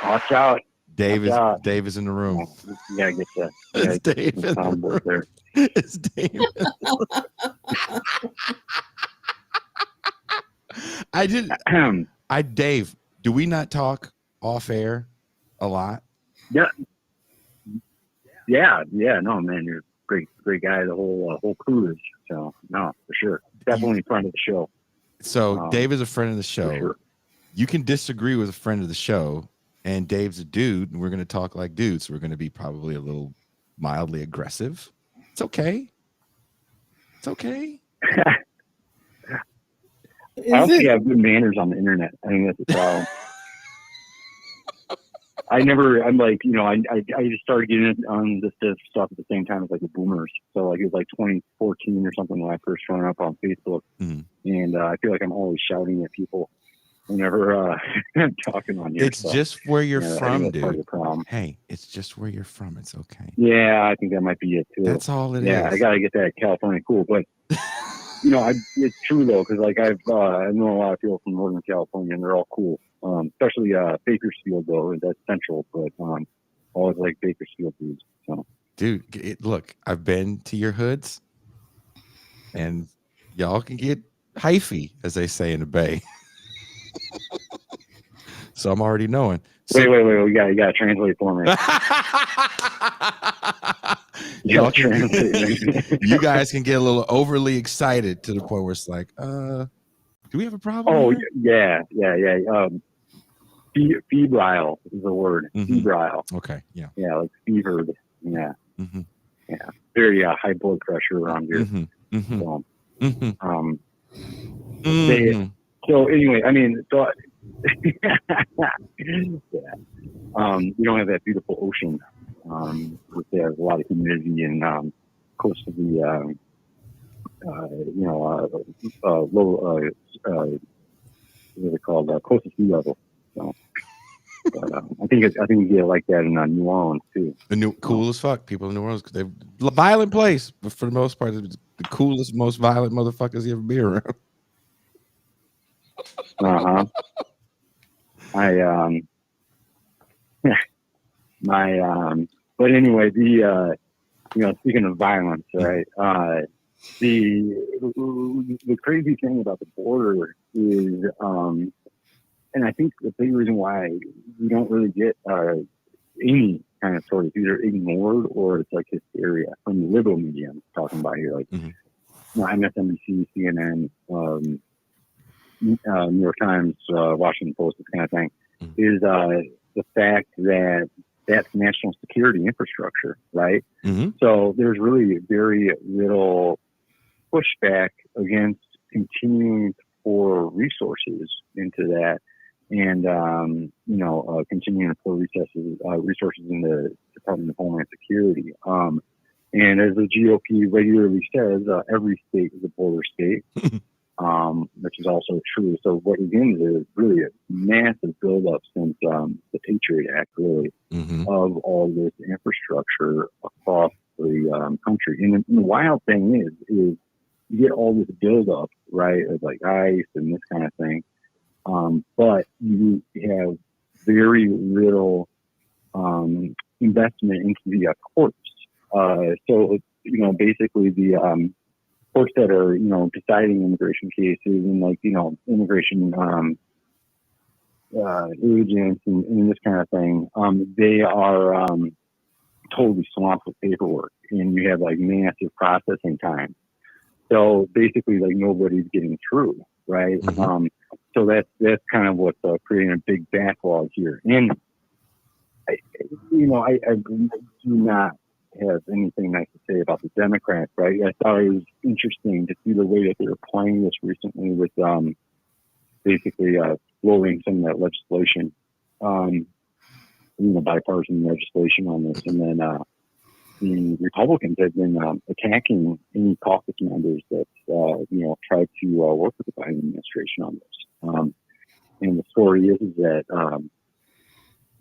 Watch out. Dave Watch is in the room. You gotta get the It's Dave in the soundboard there. It's Dave. Dave, do we not talk off air a lot? Yeah. No, man, you're a great guy. The whole crew is. So no, for sure, definitely a friend of the show. So Dave is a friend of the show. Sure. You can disagree with a friend of the show, and Dave's a dude, and we're going to talk like dudes. So we're going to be probably a little mildly aggressive. It's okay. It's okay. I don't think I have good manners on the internet. I think that's the problem. I'm like, I just started getting on this stuff at the same time as like the boomers. So like it was like 2014 or something when I first showed up on Facebook. Mm-hmm. And I feel like I'm always shouting at people whenever I'm talking on here. It's just where you're from, dude. Part of the problem. Hey, it's just where you're from. It's okay. Yeah, I think that might be it too. That's all it is. Yeah, I got to get that California cool. But, it's true though, because like I know a lot of people from Northern California and they're all cool. Especially Bakersfield though, that's central, but always like Bakersfield dudes. So, dude, look, I've been to your hoods, and y'all can get hyphy, as they say in the Bay. So I'm already knowing. So, wait, you gotta translate for me. You guys can get a little overly excited to the point where it's like, do we have a problem? Oh here? yeah. Febrile is the word. Mm-hmm. Febrile. Okay. Yeah. Yeah, like fevered. Yeah. Mm-hmm. Yeah. Very high blood pressure around here. Mm-hmm. Mm-hmm. So, Mm-hmm. so anyway, I mean, yeah. You don't have that beautiful ocean. Which has a lot of humidity and close to the low what is it called? Close to sea level. So, but, I think we get like that in New Orleans too. Cool as fuck. People in New Orleans, they're a violent place, but for the most part, it's the coolest, most violent motherfuckers you ever be around. But anyway, speaking of violence, right? The crazy thing about the border is, and I think the big reason why we don't really get any kind of sort of either ignored or it's like hysteria from the liberal media I'm talking about here, like MSNBC, CNN, New York Times, Washington Post, this kind of thing, is the fact that that's national security infrastructure, right? Mm-hmm. So there's really very little pushback against continuing to pour resources into that and, continuing to pour resources in the Department of Homeland Security. And as the GOP regularly says, every state is a border state. Which is also true. So what you're getting is really a massive buildup since the Patriot Act, really, of all this infrastructure across the country. And the wild thing is you get all this buildup, right, of like ICE and this kind of thing, but you have very little investment into the courts. So, basically the courts that are, deciding immigration cases and immigration agents and this kind of thing, they are totally swamped with paperwork, and you have massive processing time. So basically, nobody's getting through, right? Mm-hmm. So that's kind of what's creating a big backlog here. And I do not have anything nice to say about the Democrats, right? I thought it was interesting to see the way that they were playing this recently with basically blowing some of that legislation, bipartisan legislation on this, and then the Republicans have been attacking any caucus members that tried to work with the Biden administration on this. And the story is that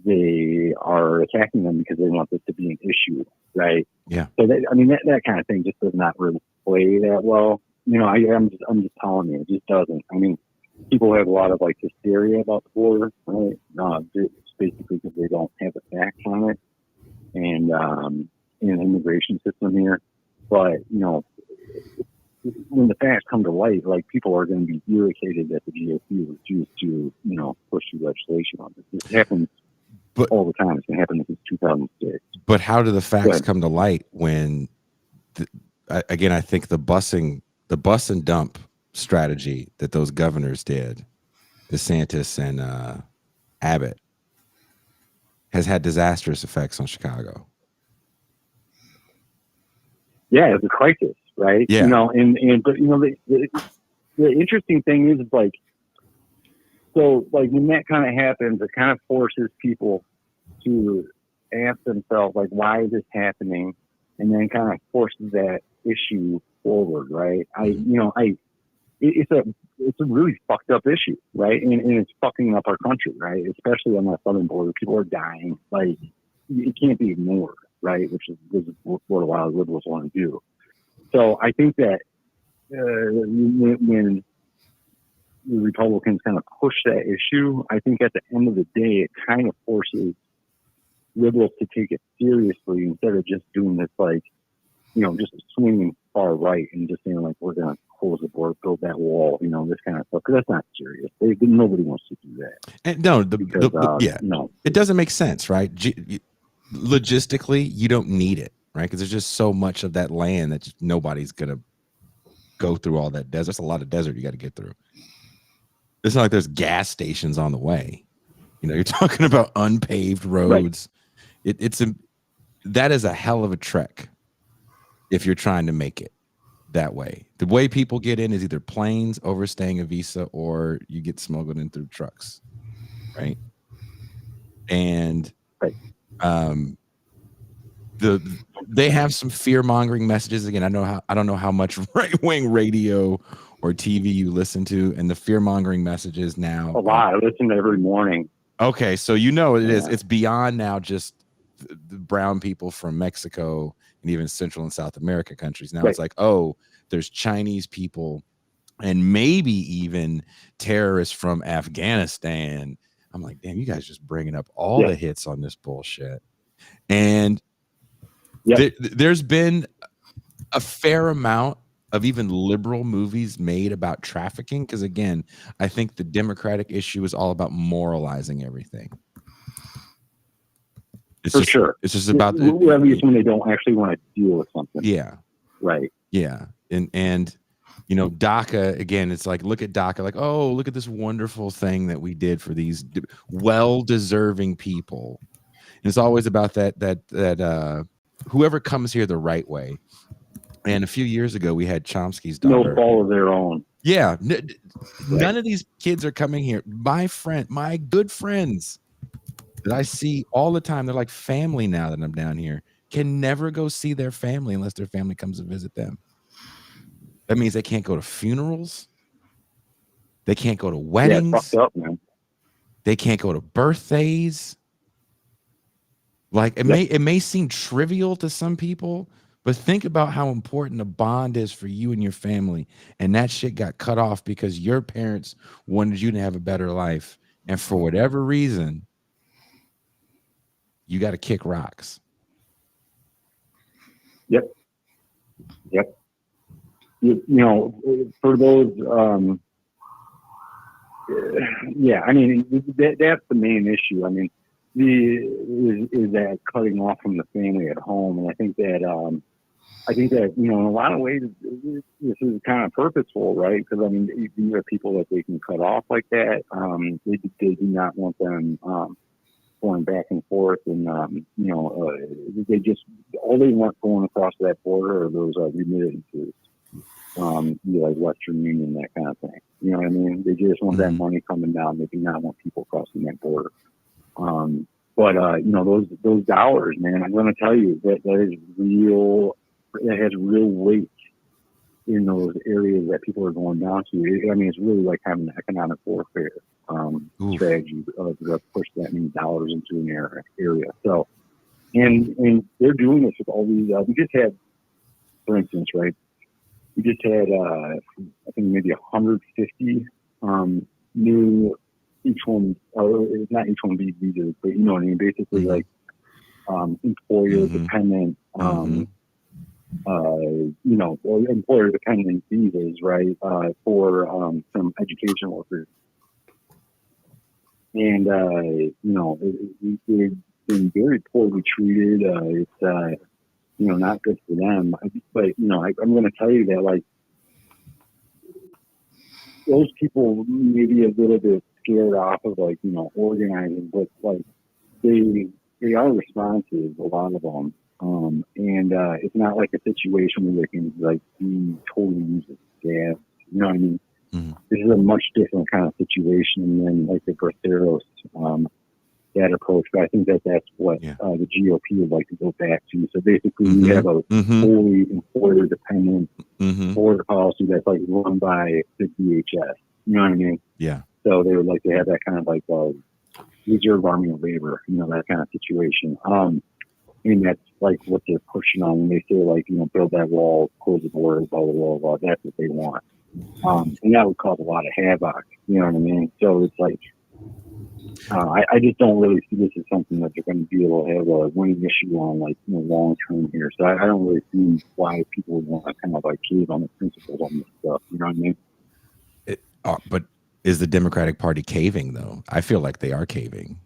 they are attacking them because they want this to be an issue, right? Yeah. So that kind of thing just does not really play that well. I'm just telling you, it just doesn't. I mean, people have a lot of hysteria about the border, right? It's basically because they don't have the facts on it, and in the immigration system here. But when the facts come to light, people are going to be irritated that the GOP refused to push through legislation on this. This happens all the time. It's been happening since 2006. But how do the facts come to light when, again, I think the bus and dump strategy that those governors did, DeSantis and Abbott, has had disastrous effects on Chicago. Yeah, it's a crisis, right? Yeah. But the interesting thing is when that kind of happens, it kind of forces people to ask themselves why is this happening, and then kind of forces that issue forward, right? It's a really fucked up issue, right? And it's fucking up our country, right? Especially on the southern border, people are dying. It can't be ignored, right? Which is what a lot of liberals want to do. So I think that when the Republicans kind of push that issue, I think at the end of the day, it kind of forces liberals to take it seriously instead of just doing this just swinging far right and just saying we're going to close the border, build that wall, this kind of stuff. Because that's not serious. Nobody wants to do that. And no, it doesn't make sense, right? Logistically, you don't need it, right? Because there's just so much of that land that just nobody's going to go through all that desert. There's a lot of desert you got to get through. It's not like there's gas stations on the way. You're talking about unpaved roads. Right. That is a hell of a trek if you're trying to make it that way. The way people get in is either planes, overstaying a visa, or you get smuggled in through trucks, right? And they have some fear-mongering messages. Again, I don't know how much right-wing radio or TV you listen to, and the fear-mongering messages now. A lot. I listen to every morning. Okay, so it is. It's beyond now just the brown people from Mexico and even Central and South America countries. Now it's there's Chinese people and maybe even terrorists from Afghanistan. I'm like, damn, you guys just bringing up all the hits on this bullshit. And there's been a fair amount of even liberal movies made about trafficking. Because again, I think the Democratic issue is all about moralizing everything. Sure. It's just about at least when they don't actually want to deal with something. Yeah. Right. Yeah. And DACA, again, it's look at DACA, oh, look at this wonderful thing that we did for these well-deserving people. And it's always about that whoever comes here the right way. And a few years ago, we had Chomsky's daughter. No fault of their own. Yeah. None of these kids are coming here. My good friends that I see all the time, they're like family now that I'm down here, can never go see their family unless their family comes to visit them. That means they can't go to funerals. They can't go to weddings. Yeah, fucked up, man. They can't go to birthdays. It may seem trivial to some people, But think about how important a bond is for you and your family. And that shit got cut off because your parents wanted you to have a better life. And for whatever reason, you got to kick rocks. Yep. You know, for those, yeah, I mean, that's the main issue. I mean, is that cutting off from the family at home. And I think that, you know, in a lot of ways, this is kind of purposeful, right? Because, I mean, you have people that they can cut off like that. They do not want them going back and forth. And, you know, they just, all they want going across that border are those remittances, like Western Union, that kind of thing. You know what I mean? They just want that money coming down. They do not want people crossing that border. But you know, those dollars, man, I'm going to tell you that is real. It has real weight in those areas that people are going down to. I mean, it's really like having an economic warfare strategy to push that many dollars into an area. So, and they're doing this with all these. We just had, for instance, right? We just had, I think maybe 150 new H1, it's not H1B visas, but you know what I mean? Basically, like employer dependent, you know, employer dependent visas, right? For some education workers. And, you know, they've been very poorly treated. It's, you know, not good for them. But, you know, I'm going to tell you that, like, those people may be a little bit scared off of, like, you know, organizing, but, like, they are responsive, a lot of them. And it's not like a situation where they can, like, be totally useless gas. You know what I mean? This is a much different kind of situation than, like, the Braceros, that approach, but I think that's what the GOP would like to go back to. So basically, we have a fully employer-dependent border policy that's like run by the DHS. You know what I mean? Yeah. So they would like to have that kind of like reserve army of labor, you know, that kind of situation. And that's like what they're pushing on when they say, like, you know, build that wall, close the border, blah blah blah blah. That's what they want, and that would cause a lot of havoc. You know what I mean? So it's like. I just don't really see this as something that they're going to be able to have a winning issue on, like, you know, long term here. So I don't really see why people would want to kind of like cave on the principles on this stuff. You know what I mean? But is the Democratic Party caving, though? I feel like they are caving.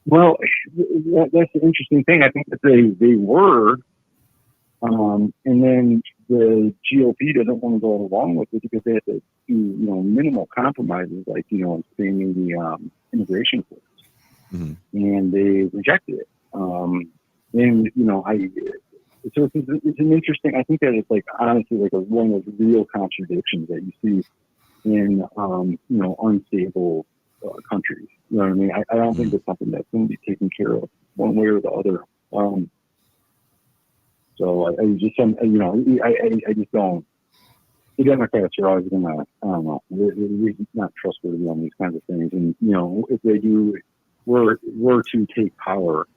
Well, that's the interesting thing. I think that they were, and then the GOP doesn't want to go along with it because they have to do, you know, minimal compromises, like, you know, expanding the immigration courts, and they rejected it. And you know, so it's an interesting. I think that it's like honestly like one of those real contradictions that you see in you know, unstable countries. You know what I mean? I don't think it's something that's going to be taken care of one way or the other. So I just, you know, I just don't. The Democrats are always going to, I don't know, they're not trustworthy on these kinds of things. And, you know, if they were to take power,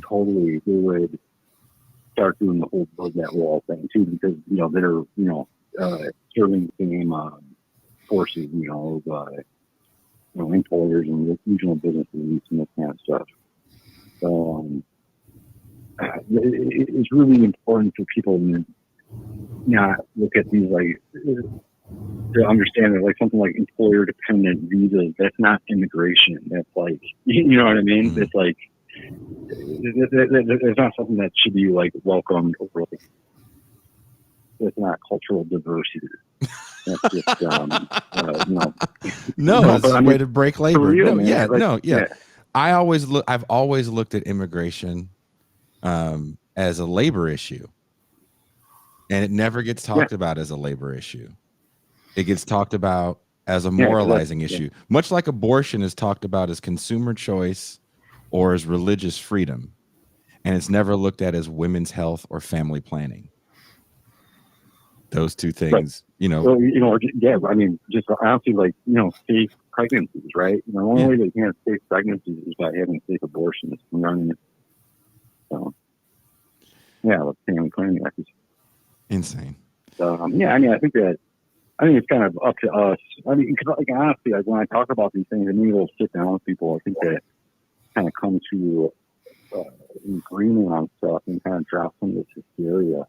totally, they would start doing the whole build that wall thing too, because, you know, they're, you know, serving the same forces, you know, employers and regional businesses and this kind of stuff. So, it's really important for people to not look at these, like, to understand that, like, something like employer dependent visas, that's not immigration. That's like, you know what I mean? It's like, it's not something that should be like welcomed or like, it's not cultural diversity. That's just, you know. No, it's a way to break labor. Real, I've always looked at immigration as a labor issue, and it never gets talked about as a labor issue. It gets talked about as a moralizing issue, much like abortion is talked about as consumer choice or as religious freedom, and it's never looked at as women's health or family planning. Those two things, you know. Well, you know, I mean, just honestly, like, you know, safe pregnancies, right? You know, the only way they can have safe pregnancies is by having safe abortions. You know what I mean? So. with family planning records. Insane. Yeah, I mean, I think it's kind of up to us. I mean, cause, like, honestly, like when I talk about these things, and maybe we'll sit down with people, I think that kind of come to an agreement on stuff and kind of drop some of this hysteria.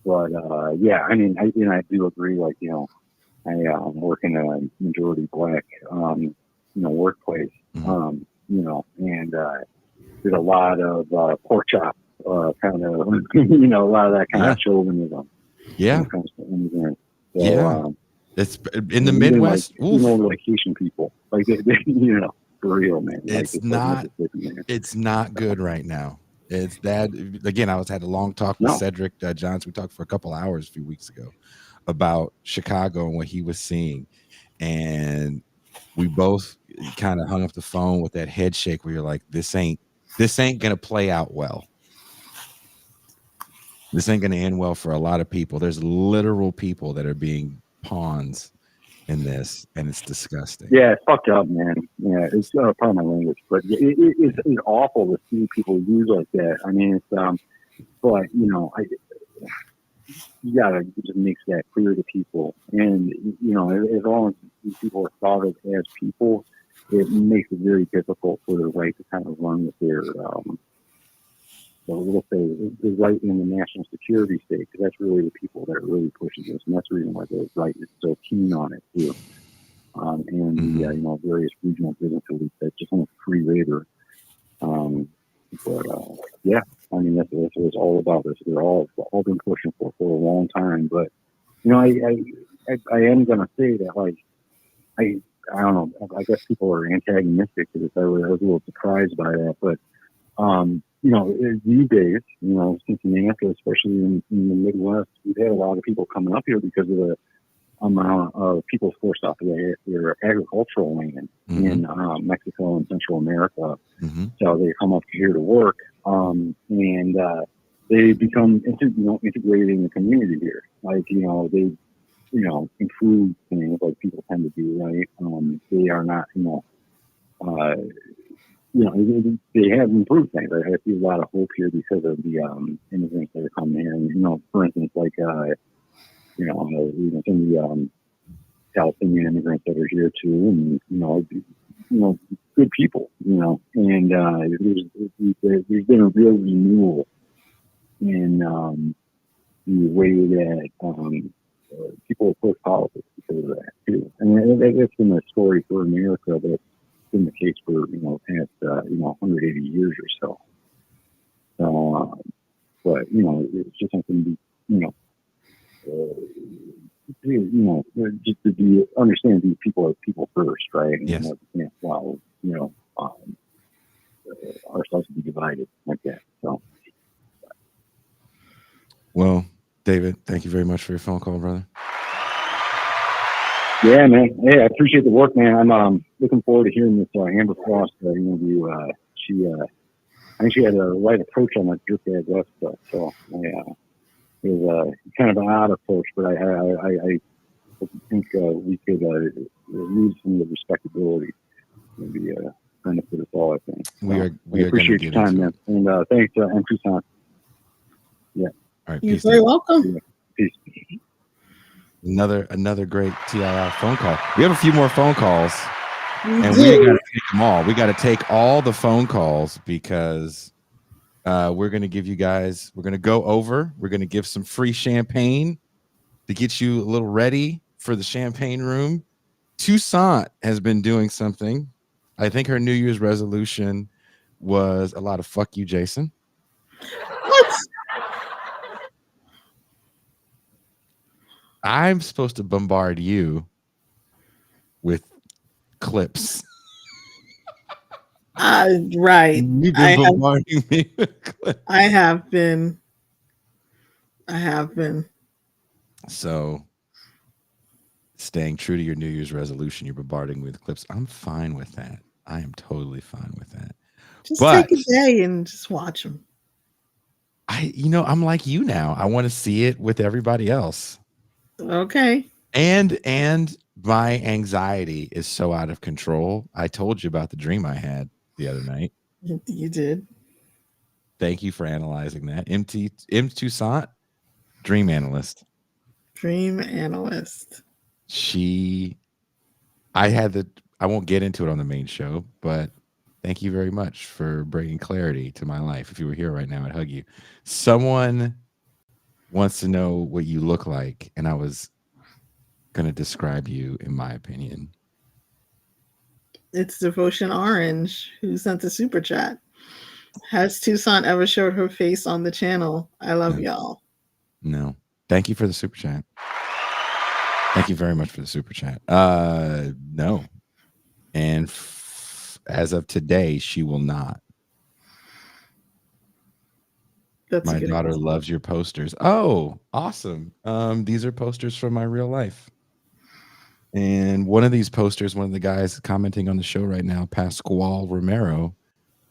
Yeah, I mean, I do agree. Like, I work in a majority black, workplace. And there's a lot of pork chop, kind of, a lot of that kind of chauvinism. Yeah. When it comes to immigrants. So, yeah. It's in the Midwest. Like Haitian people, like they for real, man. It's like, it's not good right now. It's that again. I had a long talk with Cedric Johnson. We talked for a couple hours a few weeks ago about Chicago and what he was seeing, and we both kind of hung up the phone with that head shake where you're like, this ain't gonna play out well. This ain't gonna end well for a lot of people. There's literal people that are being pawns in this, and it's disgusting. Yeah, it's fucked up, man. Yeah, it's pardon my language, but it's awful to see people use like that. I mean, it's but you gotta just make that clear to people, and as long as these people are thought of as people, it makes it very difficult for the right to kind of run with their we'll say the right in the national security state, because that's really the people that are really pushing this, and that's the reason why the right is so keen on it too. And various regional business elites that just want free labor. Yeah, I mean that's what it's all about. They're all been pushing for a long time. But I am gonna say that, like, I don't know. I guess people are antagonistic to this. I was a little surprised by that, but these days, Cincinnati, especially in the Midwest, we've had a lot of people coming up here because of the amount of people forced off of their agricultural land in Mexico and Central America. So they come up here to work, and they become integrated in the community here. Like, they improve things like people tend to do, right? They are not, they have improved things. I see a lot of hope here because of the immigrants that are coming here. And, for instance, like, some of the Palestinian immigrants that are here too, and, good people, and there's been a real renewal in the way that people approach politics because of that too. And that's been a story for America, but it's been the case for past 180 years or so. So, but it's just something just to be understand these people as people first, right? And yes. We can't allow ourselves to be divided like that. So, well, David, thank you very much for your phone call, brother. Yeah, man. Hey, I appreciate the work, man. I'm looking forward to hearing this Amber Frost interview. I think she had the right approach on that jerk ass West stuff. So, it was kind of an odd approach, but I think we could lose some of the respectability. Maybe benefit us all, I think. We appreciate your time, man. And thanks, MT Son. Yeah. All right. You're very welcome. Yeah. Peace. Another great TIR phone call. We have a few more phone calls, and do. we got to take them all. We got to take all the phone calls because we're going to give you guys. We're going to go over. We're going to give some free champagne to get you a little ready for the champagne room. Toussaint has been doing something. I think her New Year's resolution was a lot of "fuck you, Jason." What? I'm supposed to bombard you with clips. Right. You've been bombarding me with clips. I have been. So, staying true to your New Year's resolution, you're bombarding me with clips. I'm fine with that. I am totally fine with that. Just take a day and just watch them. I'm like you now. I want to see it with everybody else. Okay. And my anxiety is so out of control. I told you about the dream I had the other night. You did. Thank you for analyzing that. M Toussaint, dream analyst. Dream analyst. I won't get into it on the main show, but thank you very much for bringing clarity to my life. If you were here right now, I'd hug you. Someone wants to know what you look like, and I was going to describe you in my opinion. It's Devotion Orange who sent a super chat. Has Toussaint ever showed her face on the channel? I love y'all. No. Thank you for the super chat. Thank you very much for the super chat. No. And as of today, she will not. That's my daughter loves your posters. Oh, awesome. These are posters from my real life. And one of these posters, one of the guys commenting on the show right now, Pascual Romero,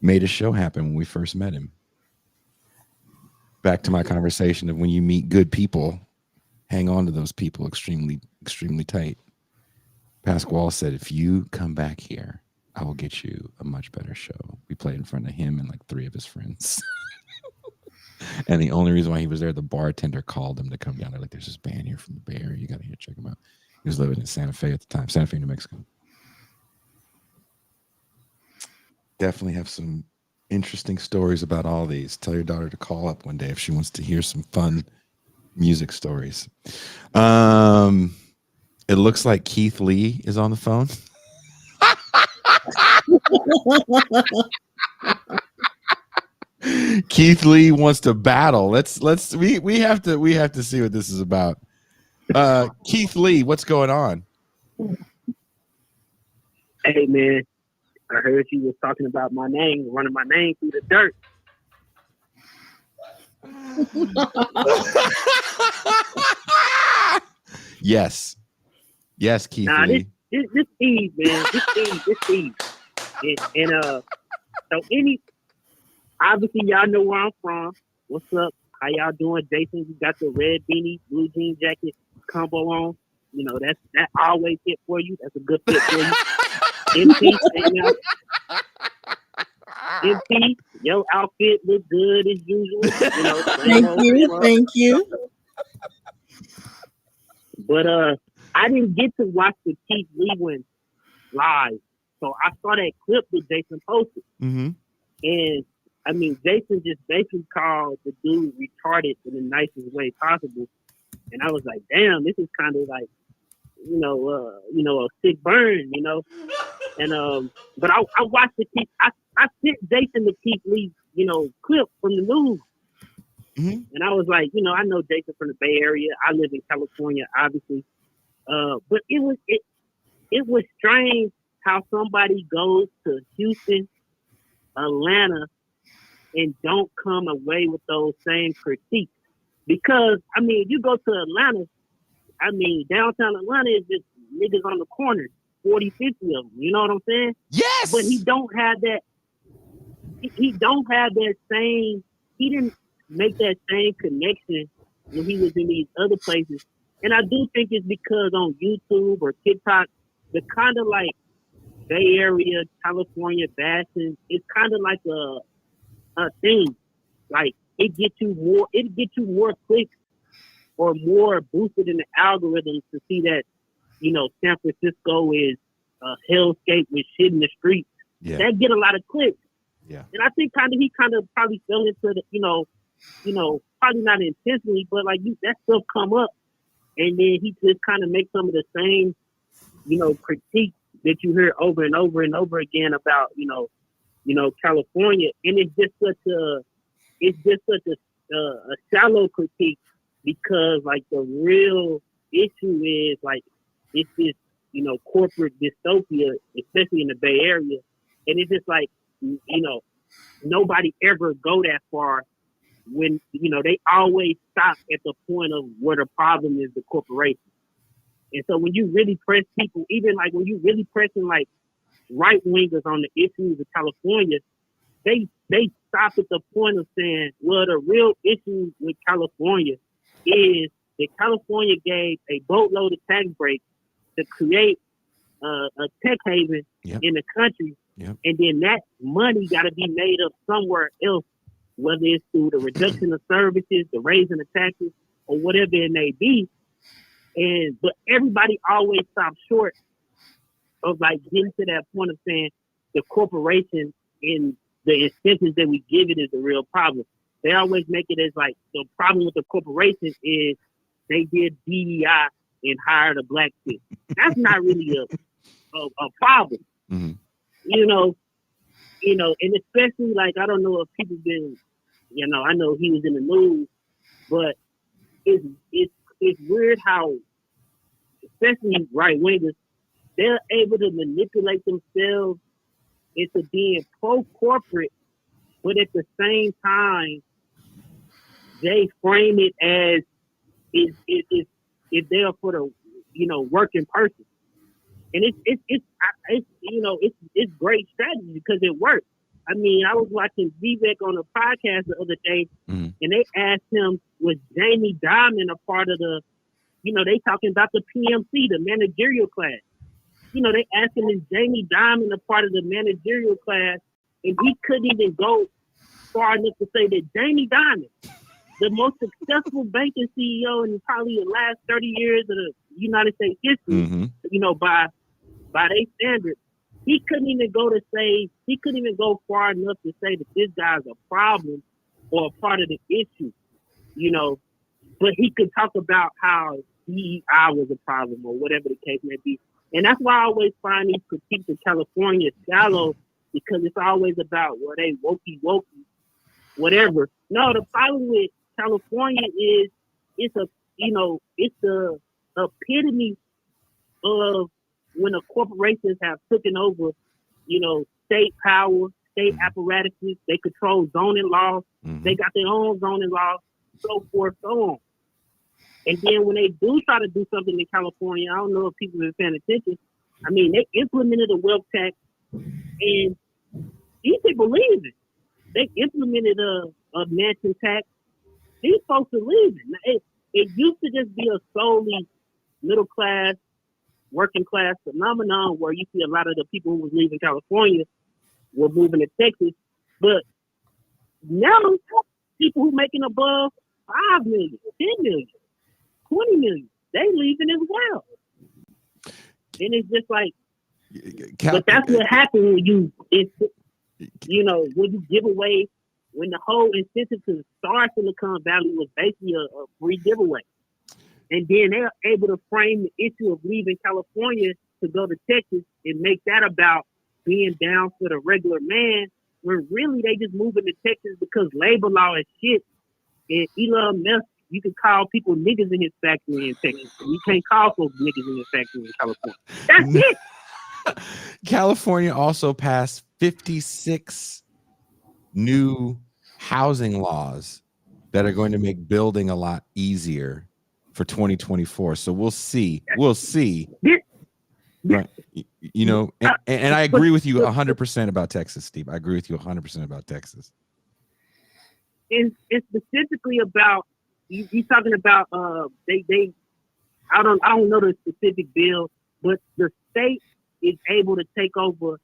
made a show happen when we first met him. Back to my conversation of when you meet good people, hang on to those people extremely, extremely tight. Pascual said, if you come back here, I will get you a much better show. We played in front of him and like 3 of his friends. And the only reason why he was there, the bartender called him to come down there. Like, there's this band here from the Bay Area. You got to check him out. He was living in Santa Fe at the time, Santa Fe, New Mexico. Definitely have some interesting stories about all these. Tell your daughter to call up one day if she wants to hear some fun music stories. It looks like Keith Lee is on the phone. Keith Lee wants to battle. We have to see what this is about. Keith Lee, what's going on? Hey man, I heard you was talking about my name, running my name through the dirt. Yes, Keith Lee. This Eve, man, this Eve, and so obviously y'all know where I'm from. What's up? How y'all doing, Jason? You got the red beanie, blue jean jacket combo on. You know that always fit for you. That's a good fit for you. MT, MT, your outfit look good as usual. You know, thank you. But I didn't get to watch the Keith Lee one live, so I saw that clip that Jason posted, and I mean, Jason just basically called the dude retarded in the nicest way possible, and I was like, damn, this is kind of like, a sick burn, you know. And but I watched the Keith. I sent Jason the Keith Lee, clip from the news. And I was like, I know Jason from the Bay Area. I live in California, obviously. But it was strange how somebody goes to Houston, Atlanta, and don't come away with those same critiques. Because, I mean, you go to Atlanta, I mean, downtown Atlanta is just niggas on the corner, 40, 50 of them. You know what I'm saying? Yes! But he don't have that. He don't have that same. He didn't make that same connection when he was in these other places. And I do think it's because on YouTube or TikTok, the kind of like Bay Area, California bashing, it's kind of like a thing. Like it gets you more clicks or more boosted in the algorithms to see that, San Francisco is a hellscape with shit in the streets. Yeah. That get a lot of clicks. Yeah. And I think he probably fell into the, probably not intentionally, but like that stuff come up, and then he just kind of makes some of the same, critiques that you hear over and over and over again about, California, and it's just such a shallow critique because like the real issue is like it's this, corporate dystopia, especially in the Bay Area, and it's just like, nobody ever go that far when, they always stop at the point of where the problem is the corporation. And so when you really press people, even like when you really pressing like right wingers on the issues of California, they stop at the point of saying, well, the real issue with California is that California gave a boatload of tax breaks to create a tech haven in the country. Yep. And then that money got to be made up somewhere else whether it's through the reduction of services, the raising of taxes, or whatever it may be. But everybody always stops short of like getting to that point of saying the corporation and the incentives that we give it is the real problem. They always make it as like the problem with the corporation is they did DEI and hired a black kid. That's not really a problem. Mm-hmm. You know, and especially like I don't know if people been, I know he was in the news, but it's weird how, especially right wingers, they're able to manipulate themselves into being pro-corporate, but at the same time, they frame it as it's there for the working person, and it's great strategy because it works. I mean, I was watching Vivek on a podcast the other day, and they asked him, was Jamie Dimon a part of the, they talking about the PMC, the managerial class. They asked him, is Jamie Dimon a part of the managerial class? And he couldn't even go far enough to say that Jamie Dimon, the most successful banking CEO in probably the last 30 years of the United States history, by their standards, he couldn't even go far enough to say that this guy's a problem or a part of the issue, but he could talk about how I was a problem or whatever the case may be. And that's why I always find these critiques of California shallow, because it's always about, well, they wokey, whatever. No, the problem with California is it's the epitome of when the corporations have taken over, state power, state apparatuses, they control zoning laws, they got their own zoning laws, so forth, so on. And then when they do try to do something in California, I don't know if people have been paying attention. I mean, they implemented a wealth tax, and these people leaving. They implemented a mansion tax. These folks are leaving. It used to just be a solely middle class, working class phenomenon where you see a lot of the people who was leaving California were moving to Texas. But now people who making above 5 million, 10 million, 20 million, they leaving as well. And it's just like, but that's what happens when you give away, when the whole incentive to start Silicon Valley was basically a free giveaway. And then they're able to frame the issue of leaving California to go to Texas and make that about being down for the regular man, when really they just moving to Texas because labor law is shit. And Elon Musk, you can call people niggas in his factory in Texas. You can't call folks niggas in his factory in California. That's it. California also passed 56 new housing laws that are going to make building a lot easier for 2024. So we'll see. Right. And I agree with you 100% about Texas, Steve. I agree with you 100% about Texas. And it's specifically about you talking about they I don't know the specific bill, but the state is able to take over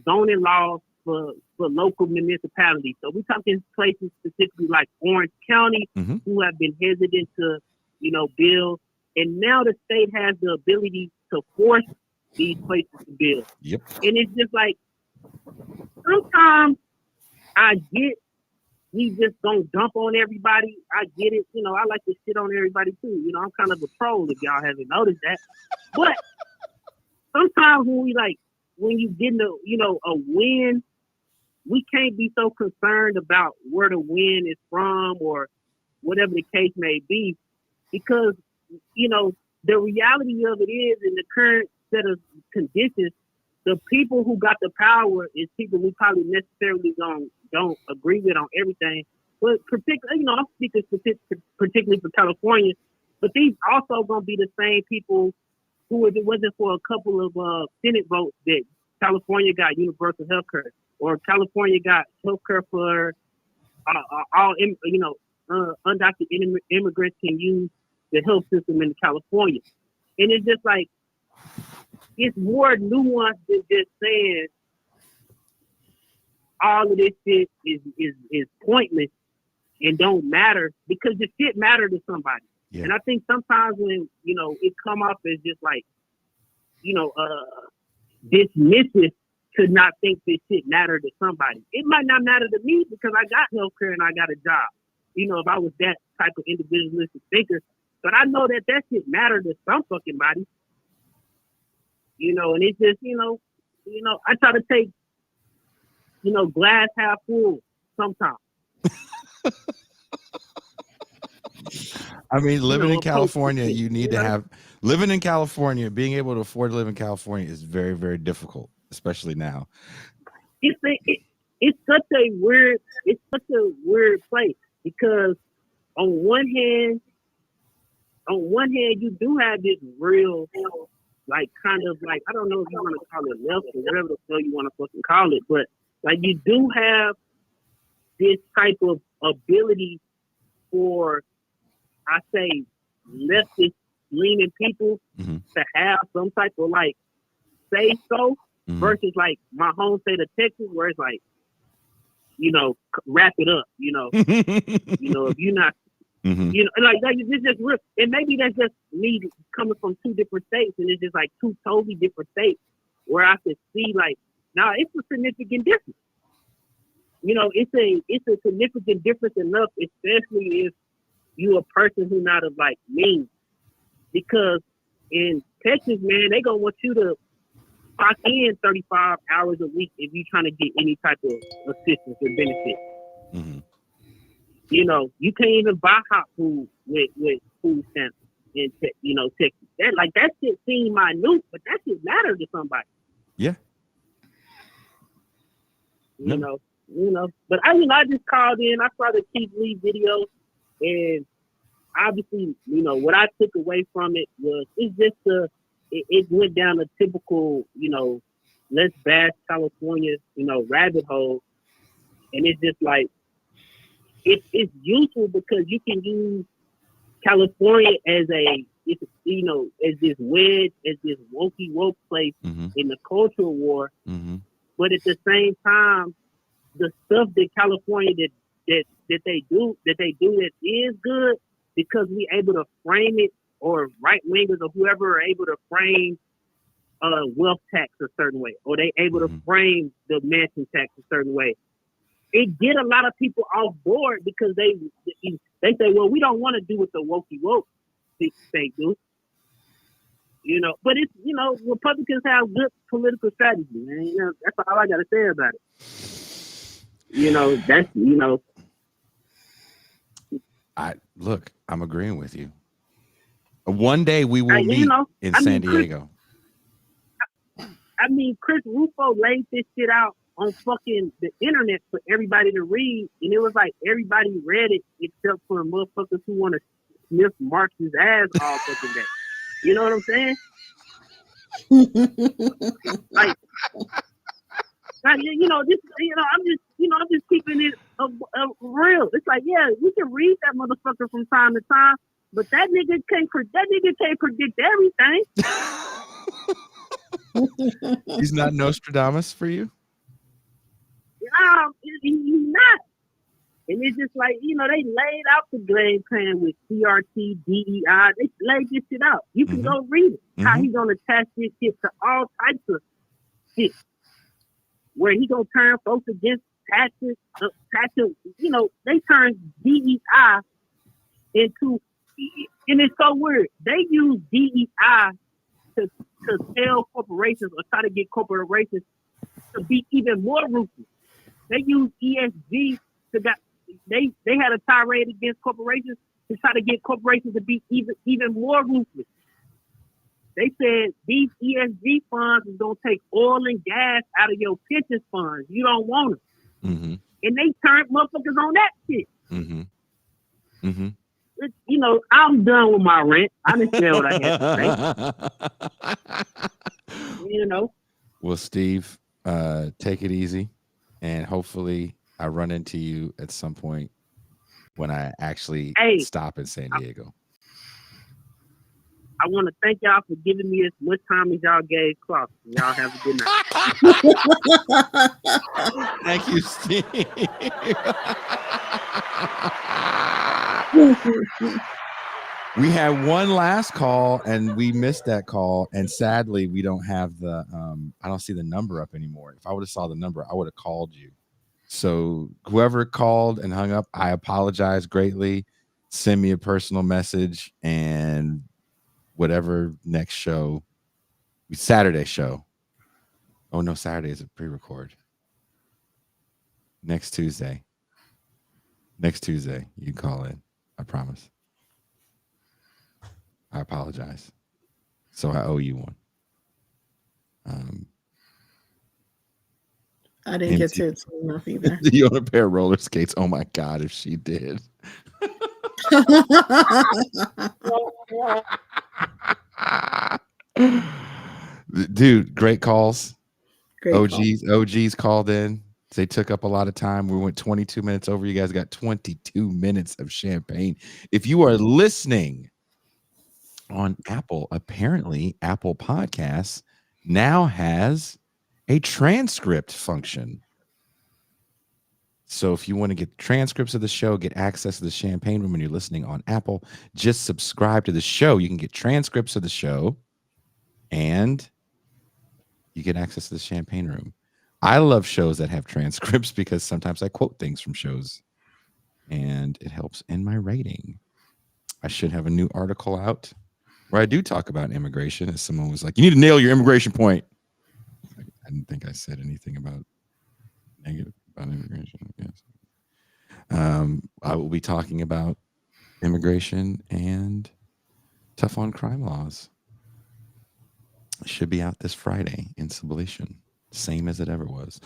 zoning laws for local municipalities. So we're talking places specifically like Orange County, who have been hesitant to, build. And now the state has the ability to force these places to build. Yep. And it's just like, sometimes I get we just don't dump on everybody. I get it. I like to shit on everybody too. I'm kind of a troll if y'all haven't noticed that. But sometimes when you get a win, we can't be so concerned about where the win is from or whatever the case may be, because the reality of it is, in the current set of conditions, the people who got the power is people we probably necessarily don't agree with on everything. But particularly, I'm speaking particularly for California, but these also going to be the same people who, if it wasn't for a couple of Senate votes, that California got universal health care, or California got health care for all, undocumented immigrants can use the health system in California. And it's just like, it's more nuanced than just saying, all of this shit is pointless and don't matter because the shit matter to somebody. Yeah. And I think sometimes when, you know, it come off as just like, you know, dismissive to not think this shit matter to somebody. It might not matter to me because I got healthcare and I got a job. You know, if I was that type of individualistic thinker, but I know that shit matter to some fucking body. You know, and it's just, you know, I try to take, you know, glass half full sometimes. I mean, living know, in California, opposed to you need to have living in California, being able to afford to live in California is very, very difficult, especially now. It's such a weird place because on one hand you do have this real like kind of like, I don't know if you want to call it left or whatever the hell you want to fucking call it, but like you do have this type of ability for, I say, leftist leaning people to have some type of like say so versus like my home state of Texas where it's like, you know, wrap it up, you know, you know, if you're not, you know, like it's just real, and maybe that's just me coming from two different states, and it's just like two totally different states where I could see like, now it's a significant difference. You know, it's a significant difference enough, especially if you a person who not of like me, because in Texas, man, they gonna want you to clock in 35 hours a week if you trying to get any type of assistance or benefit. You know, you can't even buy hot food with food stamps in you know, Texas. That shit seems minute, but that shit matter to somebody. Yeah. You know. But I just called in. I saw the Keith Lee video, and obviously, you know, what I took away from it was it's just it went down a typical, you know, let's bash California, you know, rabbit hole, and it's just like it's useful because you can use California as you know, as this wedge, as this woke place in the cultural war, but at the same time, the stuff that California that they do that is good because we able to frame it, or right wingers or whoever are able to frame wealth tax a certain way, or they able to frame the mansion tax a certain way. It get a lot of people off board because they say, well, we don't want to do what the woke they do. You know, but it's, you know, Republicans have good political strategy, man. You know, that's all I got to say about it. You know, that's, you know. I'm agreeing with you. One day we will meet in San Diego. I mean, Chris Rufo laid this shit out on fucking the internet for everybody to read, and it was like everybody read it except for motherfuckers who want to sniff Marx's ass all fucking day. You know what I'm saying? like, you know, this, you know, I'm just keeping it real. It's like, yeah, we can read that motherfucker from time to time, but that nigga can't predict everything. He's not Nostradamus for you? No, he's not. And it's just like, you know, they laid out the game plan with CRT, DEI. They laid this shit out. You can go read it. How he's going to attach this shit to all types of shit. Where he going to turn folks against taxes, you know, they turn DEI into, and it's so weird. They use DEI to tell corporations or try to get corporations to be even more ruthless. They use ESG they had a tirade against corporations to try to get corporations to be even more ruthless. They said these ESG funds is gonna take oil and gas out of your pension funds. You don't want them, and they turned motherfuckers on that shit. You know, I'm done with my rant. I didn't say what I had to say. You know. Well, Steve, take it easy, and hopefully I run into you at some point when I actually stop in San Diego. I want to thank y'all for giving me as much time as y'all gave Clark. Y'all have a good night. Thank you, Steve. We had one last call and we missed that call. And sadly, we don't have the I don't see the number up anymore. If I would have saw the number, I would have called you. So whoever called and hung up, I apologize greatly. Send me a personal message, and whatever next show, Saturday show. Oh no, Saturday is a pre-record. Next Tuesday, you call in. I promise. I apologize. So I owe you one. I didn't get to it soon enough either. Do you own a pair of roller skates? Oh my God, if she did. Dude, great calls. Great OGs called in. They took up a lot of time. We went 22 minutes over. You guys got 22 minutes of champagne. If you are listening on Apple, apparently Apple Podcasts now has a transcript function. So if you want to get transcripts of the show, get access to the champagne room when you're listening on Apple, just subscribe to the show. You can get transcripts of the show and you get access to the champagne room. I love shows that have transcripts because sometimes I quote things from shows and it helps in my rating. I should have a new article out where I do talk about immigration, as someone was like, you need to nail your immigration point. I didn't think I said anything about negative about immigration. Yes. I will be talking about immigration and tough on crime laws. It should be out this Friday in Sublation. Same as it ever was.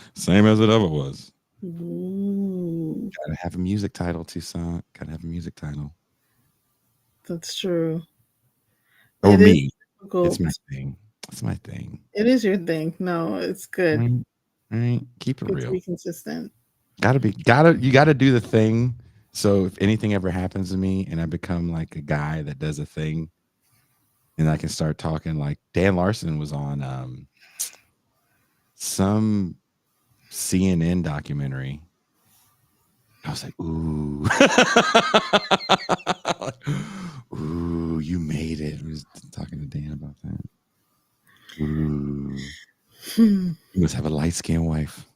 Ooh, Gotta have a music title, Toussaint. Gotta have a music title. that's true. Or It me. is difficult. It's my thing. It's my thing. It is your thing. No, it's good. Right. Keep it Good to real. be consistent. You gotta do the thing. So if anything ever happens to me and I become like a guy that does a thing, and I can start talking like Dan Larson was on some CNN documentary. I was like, ooh. Ooh, you made it. I was talking to Dan about that. Ooh. You must have a light-skinned wife.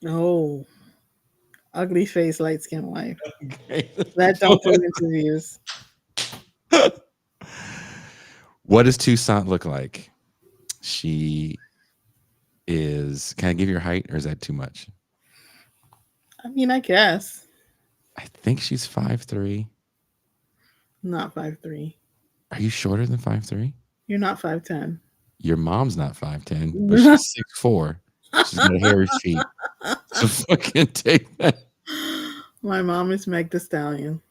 Oh, ugly face, light skinned wife. Okay. That don't do interviews. What does Toussaint look like? She is. Can I give you her height, or is that too much? I mean, I guess. I think she's 5'3". Not 5'3". Are you shorter than 5'3"? You're not 5'10". Your mom's not 5'10", but she's 6'4". She's got hairy feet. So fucking take that. My mom is Meg the Stallion.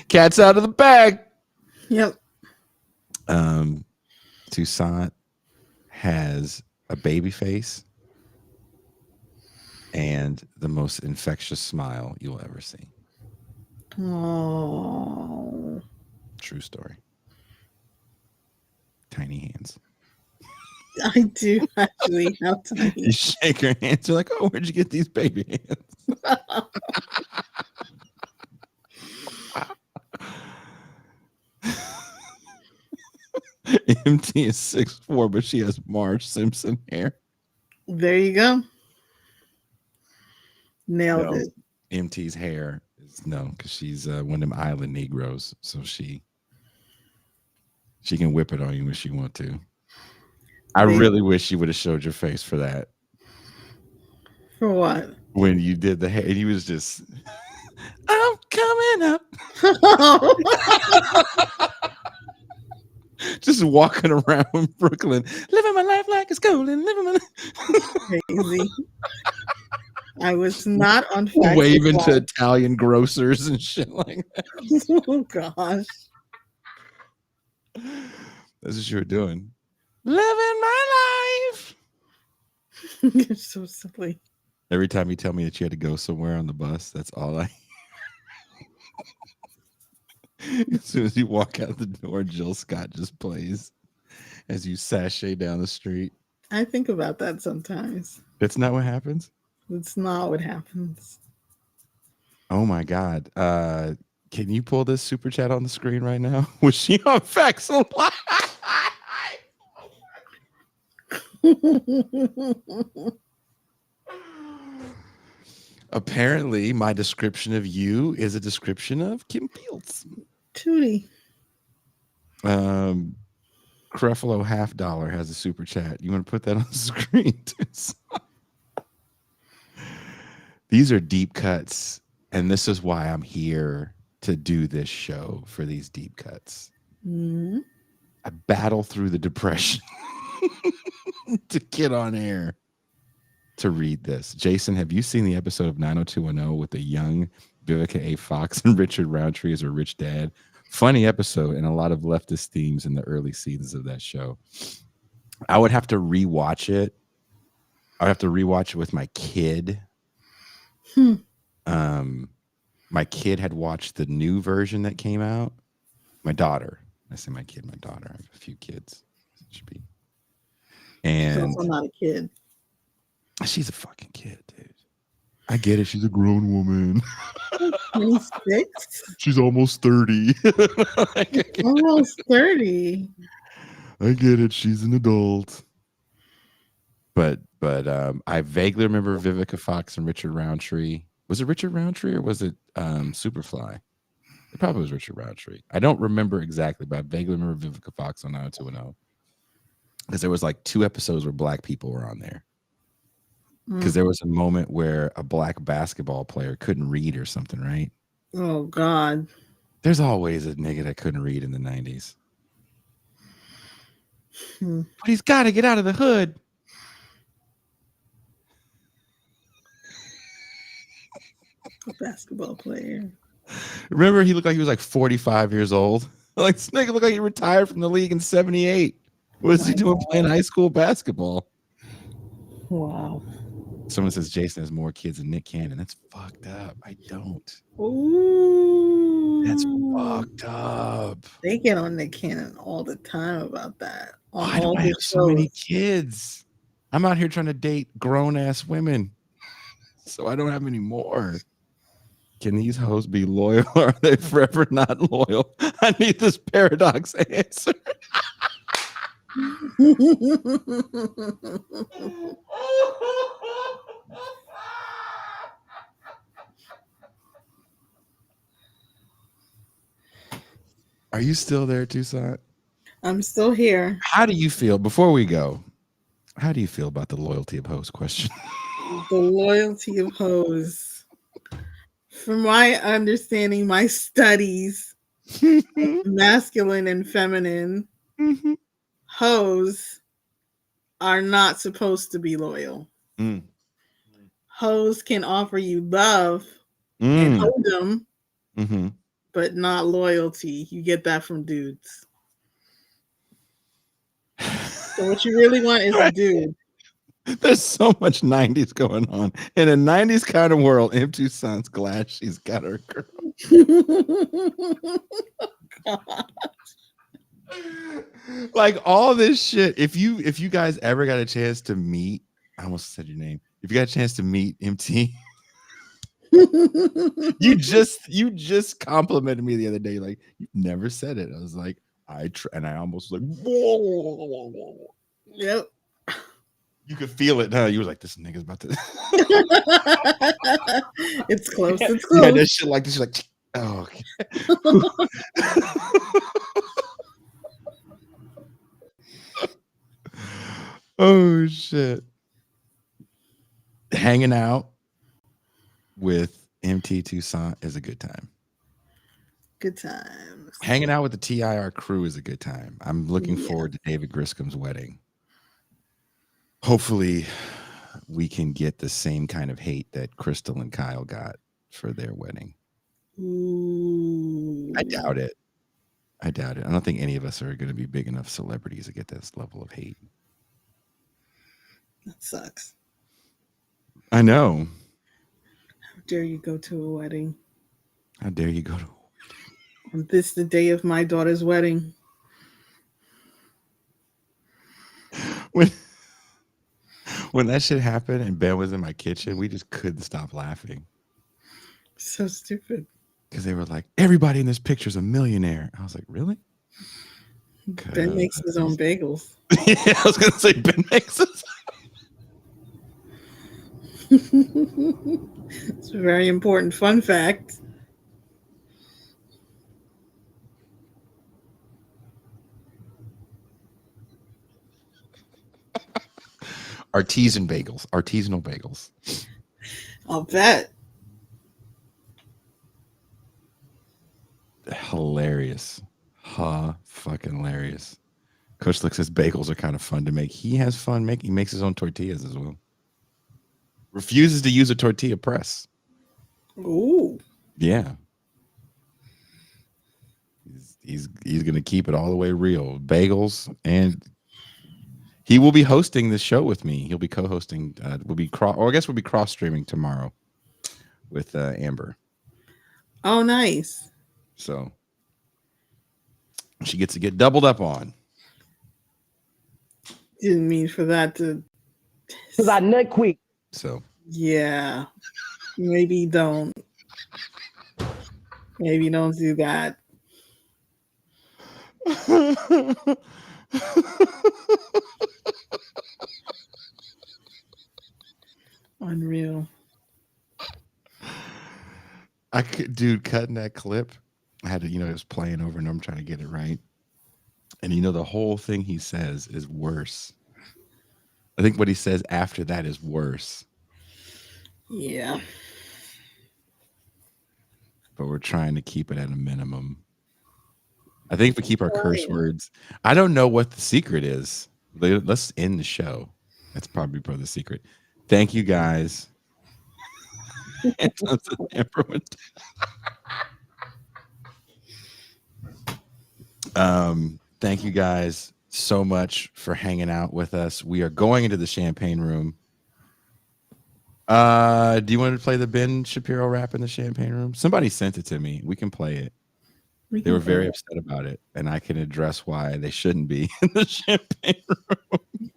Cat's out of the bag. Yep. Toussaint has a baby face and the most infectious smile you'll ever see. Oh. True story. Tiny hands. I do actually have tiny. You shake her hands. You're like, oh, where'd you get these baby hands? MT is 6'4", but she has Marge Simpson hair. There you go. Nailed it. MT's hair is because she's one of them island Negroes, so she can whip it on you when she want to. I really wish you would have showed your face for that. For what? When you did the hair, and he was just, I'm coming up. Just walking around in Brooklyn, living my life like it's golden, living my life. Crazy. I was not on waving to Italian grocers and shit like that. Oh gosh. That's what you were doing. Living my life. You're so silly. Every time you tell me that you had to go somewhere on the bus, that's all I As soon as you walk out the door, Jill Scott just plays as you sashay down the street. I think about that sometimes. That's not what happens? It's not what happens. Oh my God. Can you pull this super chat on the screen right now? Was she on Facts Alive? Apparently, my description of you is a description of Kim Fields. Tootie. Creflo $50 has a super chat. You want to put that on the screen? These are deep cuts, and this is why I'm here to do this show, for these deep cuts. Mm-hmm. I battle through the depression to get on air to read this. Jason, have you seen the episode of 90210 with the young Vivica A. Fox and Richard Roundtree as a rich dad? Funny episode and a lot of leftist themes in the early seasons of that show. I would have to rewatch it. I'd have to rewatch it with my kid. My kid had watched the new version that came out. My daughter. I say my kid, my daughter. I have a few kids. Should be. And She's also not a kid. She's a fucking kid, dude. I get it. She's a grown woman. 26? She's almost 30. Almost 30. I get it. She's an adult. But I vaguely remember Vivica Fox and Richard Roundtree. Was it Richard Roundtree or was it Superfly? It probably was Richard Roundtree. I don't remember exactly, but I vaguely remember Vivica Fox on 90210. Because there was like 2 episodes where black people were on there. Because there was a moment where a black basketball player couldn't read or something, right? Oh, God. There's always a nigga that couldn't read in the 90s. But he's got to get out of the hood. A basketball player. Remember, he looked like he was like 45 years old. Like, this nigga looked like he retired from the league in 78. What is he doing playing high school basketball? Wow. Someone says Jason has more kids than Nick Cannon. That's fucked up. I don't. Ooh. That's fucked up. They get on Nick Cannon all the time about that. On Why do all I the have so many shows. kids? I'm out here trying to date grown-ass women. So I don't have any more. Can these hoes be loyal or are they forever not loyal? I need this paradox answer. Are you still there, Toussaint? I'm still here. How do you feel, before we go, how do you feel about the loyalty of hoes question? The loyalty of hoes. From my understanding, my studies, masculine and feminine, hoes are not supposed to be loyal. Hoes can offer you love and hodom, but not loyalty. You get that from dudes. So what you really want is a dude. There's so much 90s going on. In a 90s kind of world, M2 Son's glad she's got her girl. Like all this shit. If you guys ever got a chance to meet, I almost said your name. If you got a chance to meet MT, you just complimented me the other day. Like, you've never said it. I was like, and I almost was like, whoa. Yep. You could feel it. You was like, this nigga's about to. It's close. It's close. Yeah, that shit like this. Like, oh, okay. Oh shit. Hanging out with MT Toussaint is a good time. Good times. Hanging out with the TIR crew is a good time. I'm looking forward to David Griscom's wedding. Hopefully we can get the same kind of hate that Crystal and Kyle got for their wedding. Ooh. I doubt it. I don't think any of us are going to be big enough celebrities to get this level of hate. That sucks. I know. How dare you go to a wedding? How dare you go to a wedding? This the day of my daughter's wedding. When that shit happened and Ben was in my kitchen, we just couldn't stop laughing So stupid. because they were like, everybody in this picture is a millionaire. I was like, really? Ben makes his own bagels. Yeah, I was gonna say Ben makes us. It's a very important fun fact. Artisanal bagels. I'll bet. Hilarious. Fucking hilarious. Coach Lick says bagels are kind of fun to make. He has fun making. He makes his own tortillas as well. Refuses to use a tortilla press. Ooh. Yeah. He's gonna keep it all the way real. Bagels, and he will be hosting the show with me. He'll be co-hosting. We'll be cross streaming tomorrow with Amber. Oh, nice. So she gets to get doubled up on. Didn't mean for that to. Cause I nut quick. So Yeah. Maybe don't. Maybe don't do that. Unreal. I could, dude, cutting that clip. I had to, it was playing over and I'm trying to get it right. And the whole thing he says is worse. I think what he says after that is worse. Yeah. But we're trying to keep it at a minimum. I think if we keep our curse words, I don't know what the secret is. Let's end the show. That's probably the secret. Thank you guys. Thank you guys so much for hanging out with us. We are going into the champagne room. Do you want to play the Ben Shapiro rap in the champagne room? Somebody sent it to me. We can play it. They were very upset about it, and I can address why they shouldn't be in the champagne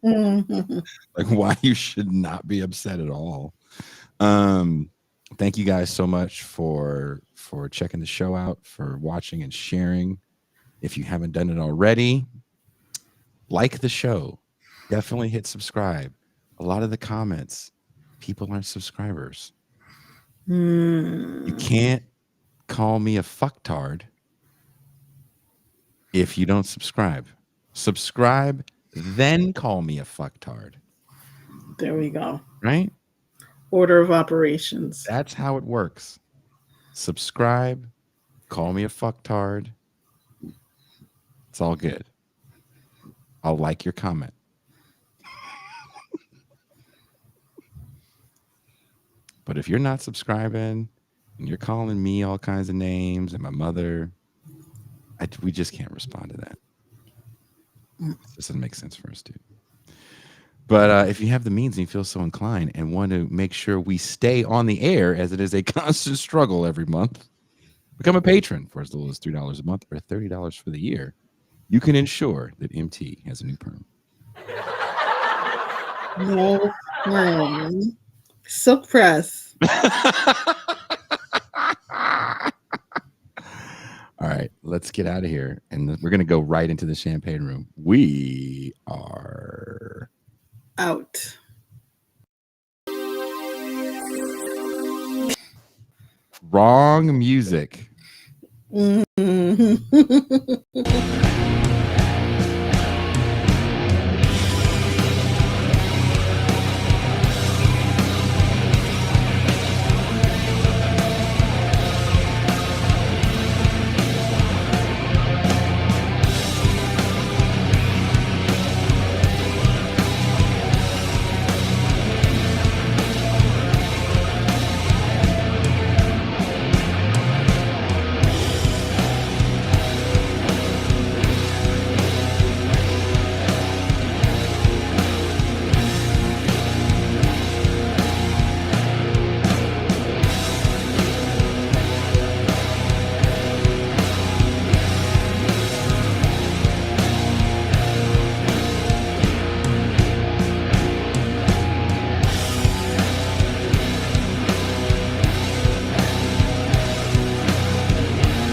room. Like why you should not be upset at all. Thank you guys so much for checking the show out, for watching and sharing. If you haven't done it already, like the show. Definitely hit subscribe. A lot of the comments, people aren't subscribers. You can't call me a fucktard if you don't subscribe. Subscribe, then call me a fucktard. There we go. Right? Order of operations. That's how it works. Subscribe, call me a fucktard. It's all good. I'll like your comment. But if you're not subscribing and you're calling me all kinds of names and my mother, we just can't respond to that. It doesn't make sense for us to. But if you have the means and you feel so inclined and want to make sure we stay on the air, as it is a constant struggle every month, become a patron for as little as $3 a month or $30 for the year. You can ensure that MT has a new perm. No perm. Silk press. All right, let's get out of here. And we're going to go right into the champagne room. We are out. Wrong music.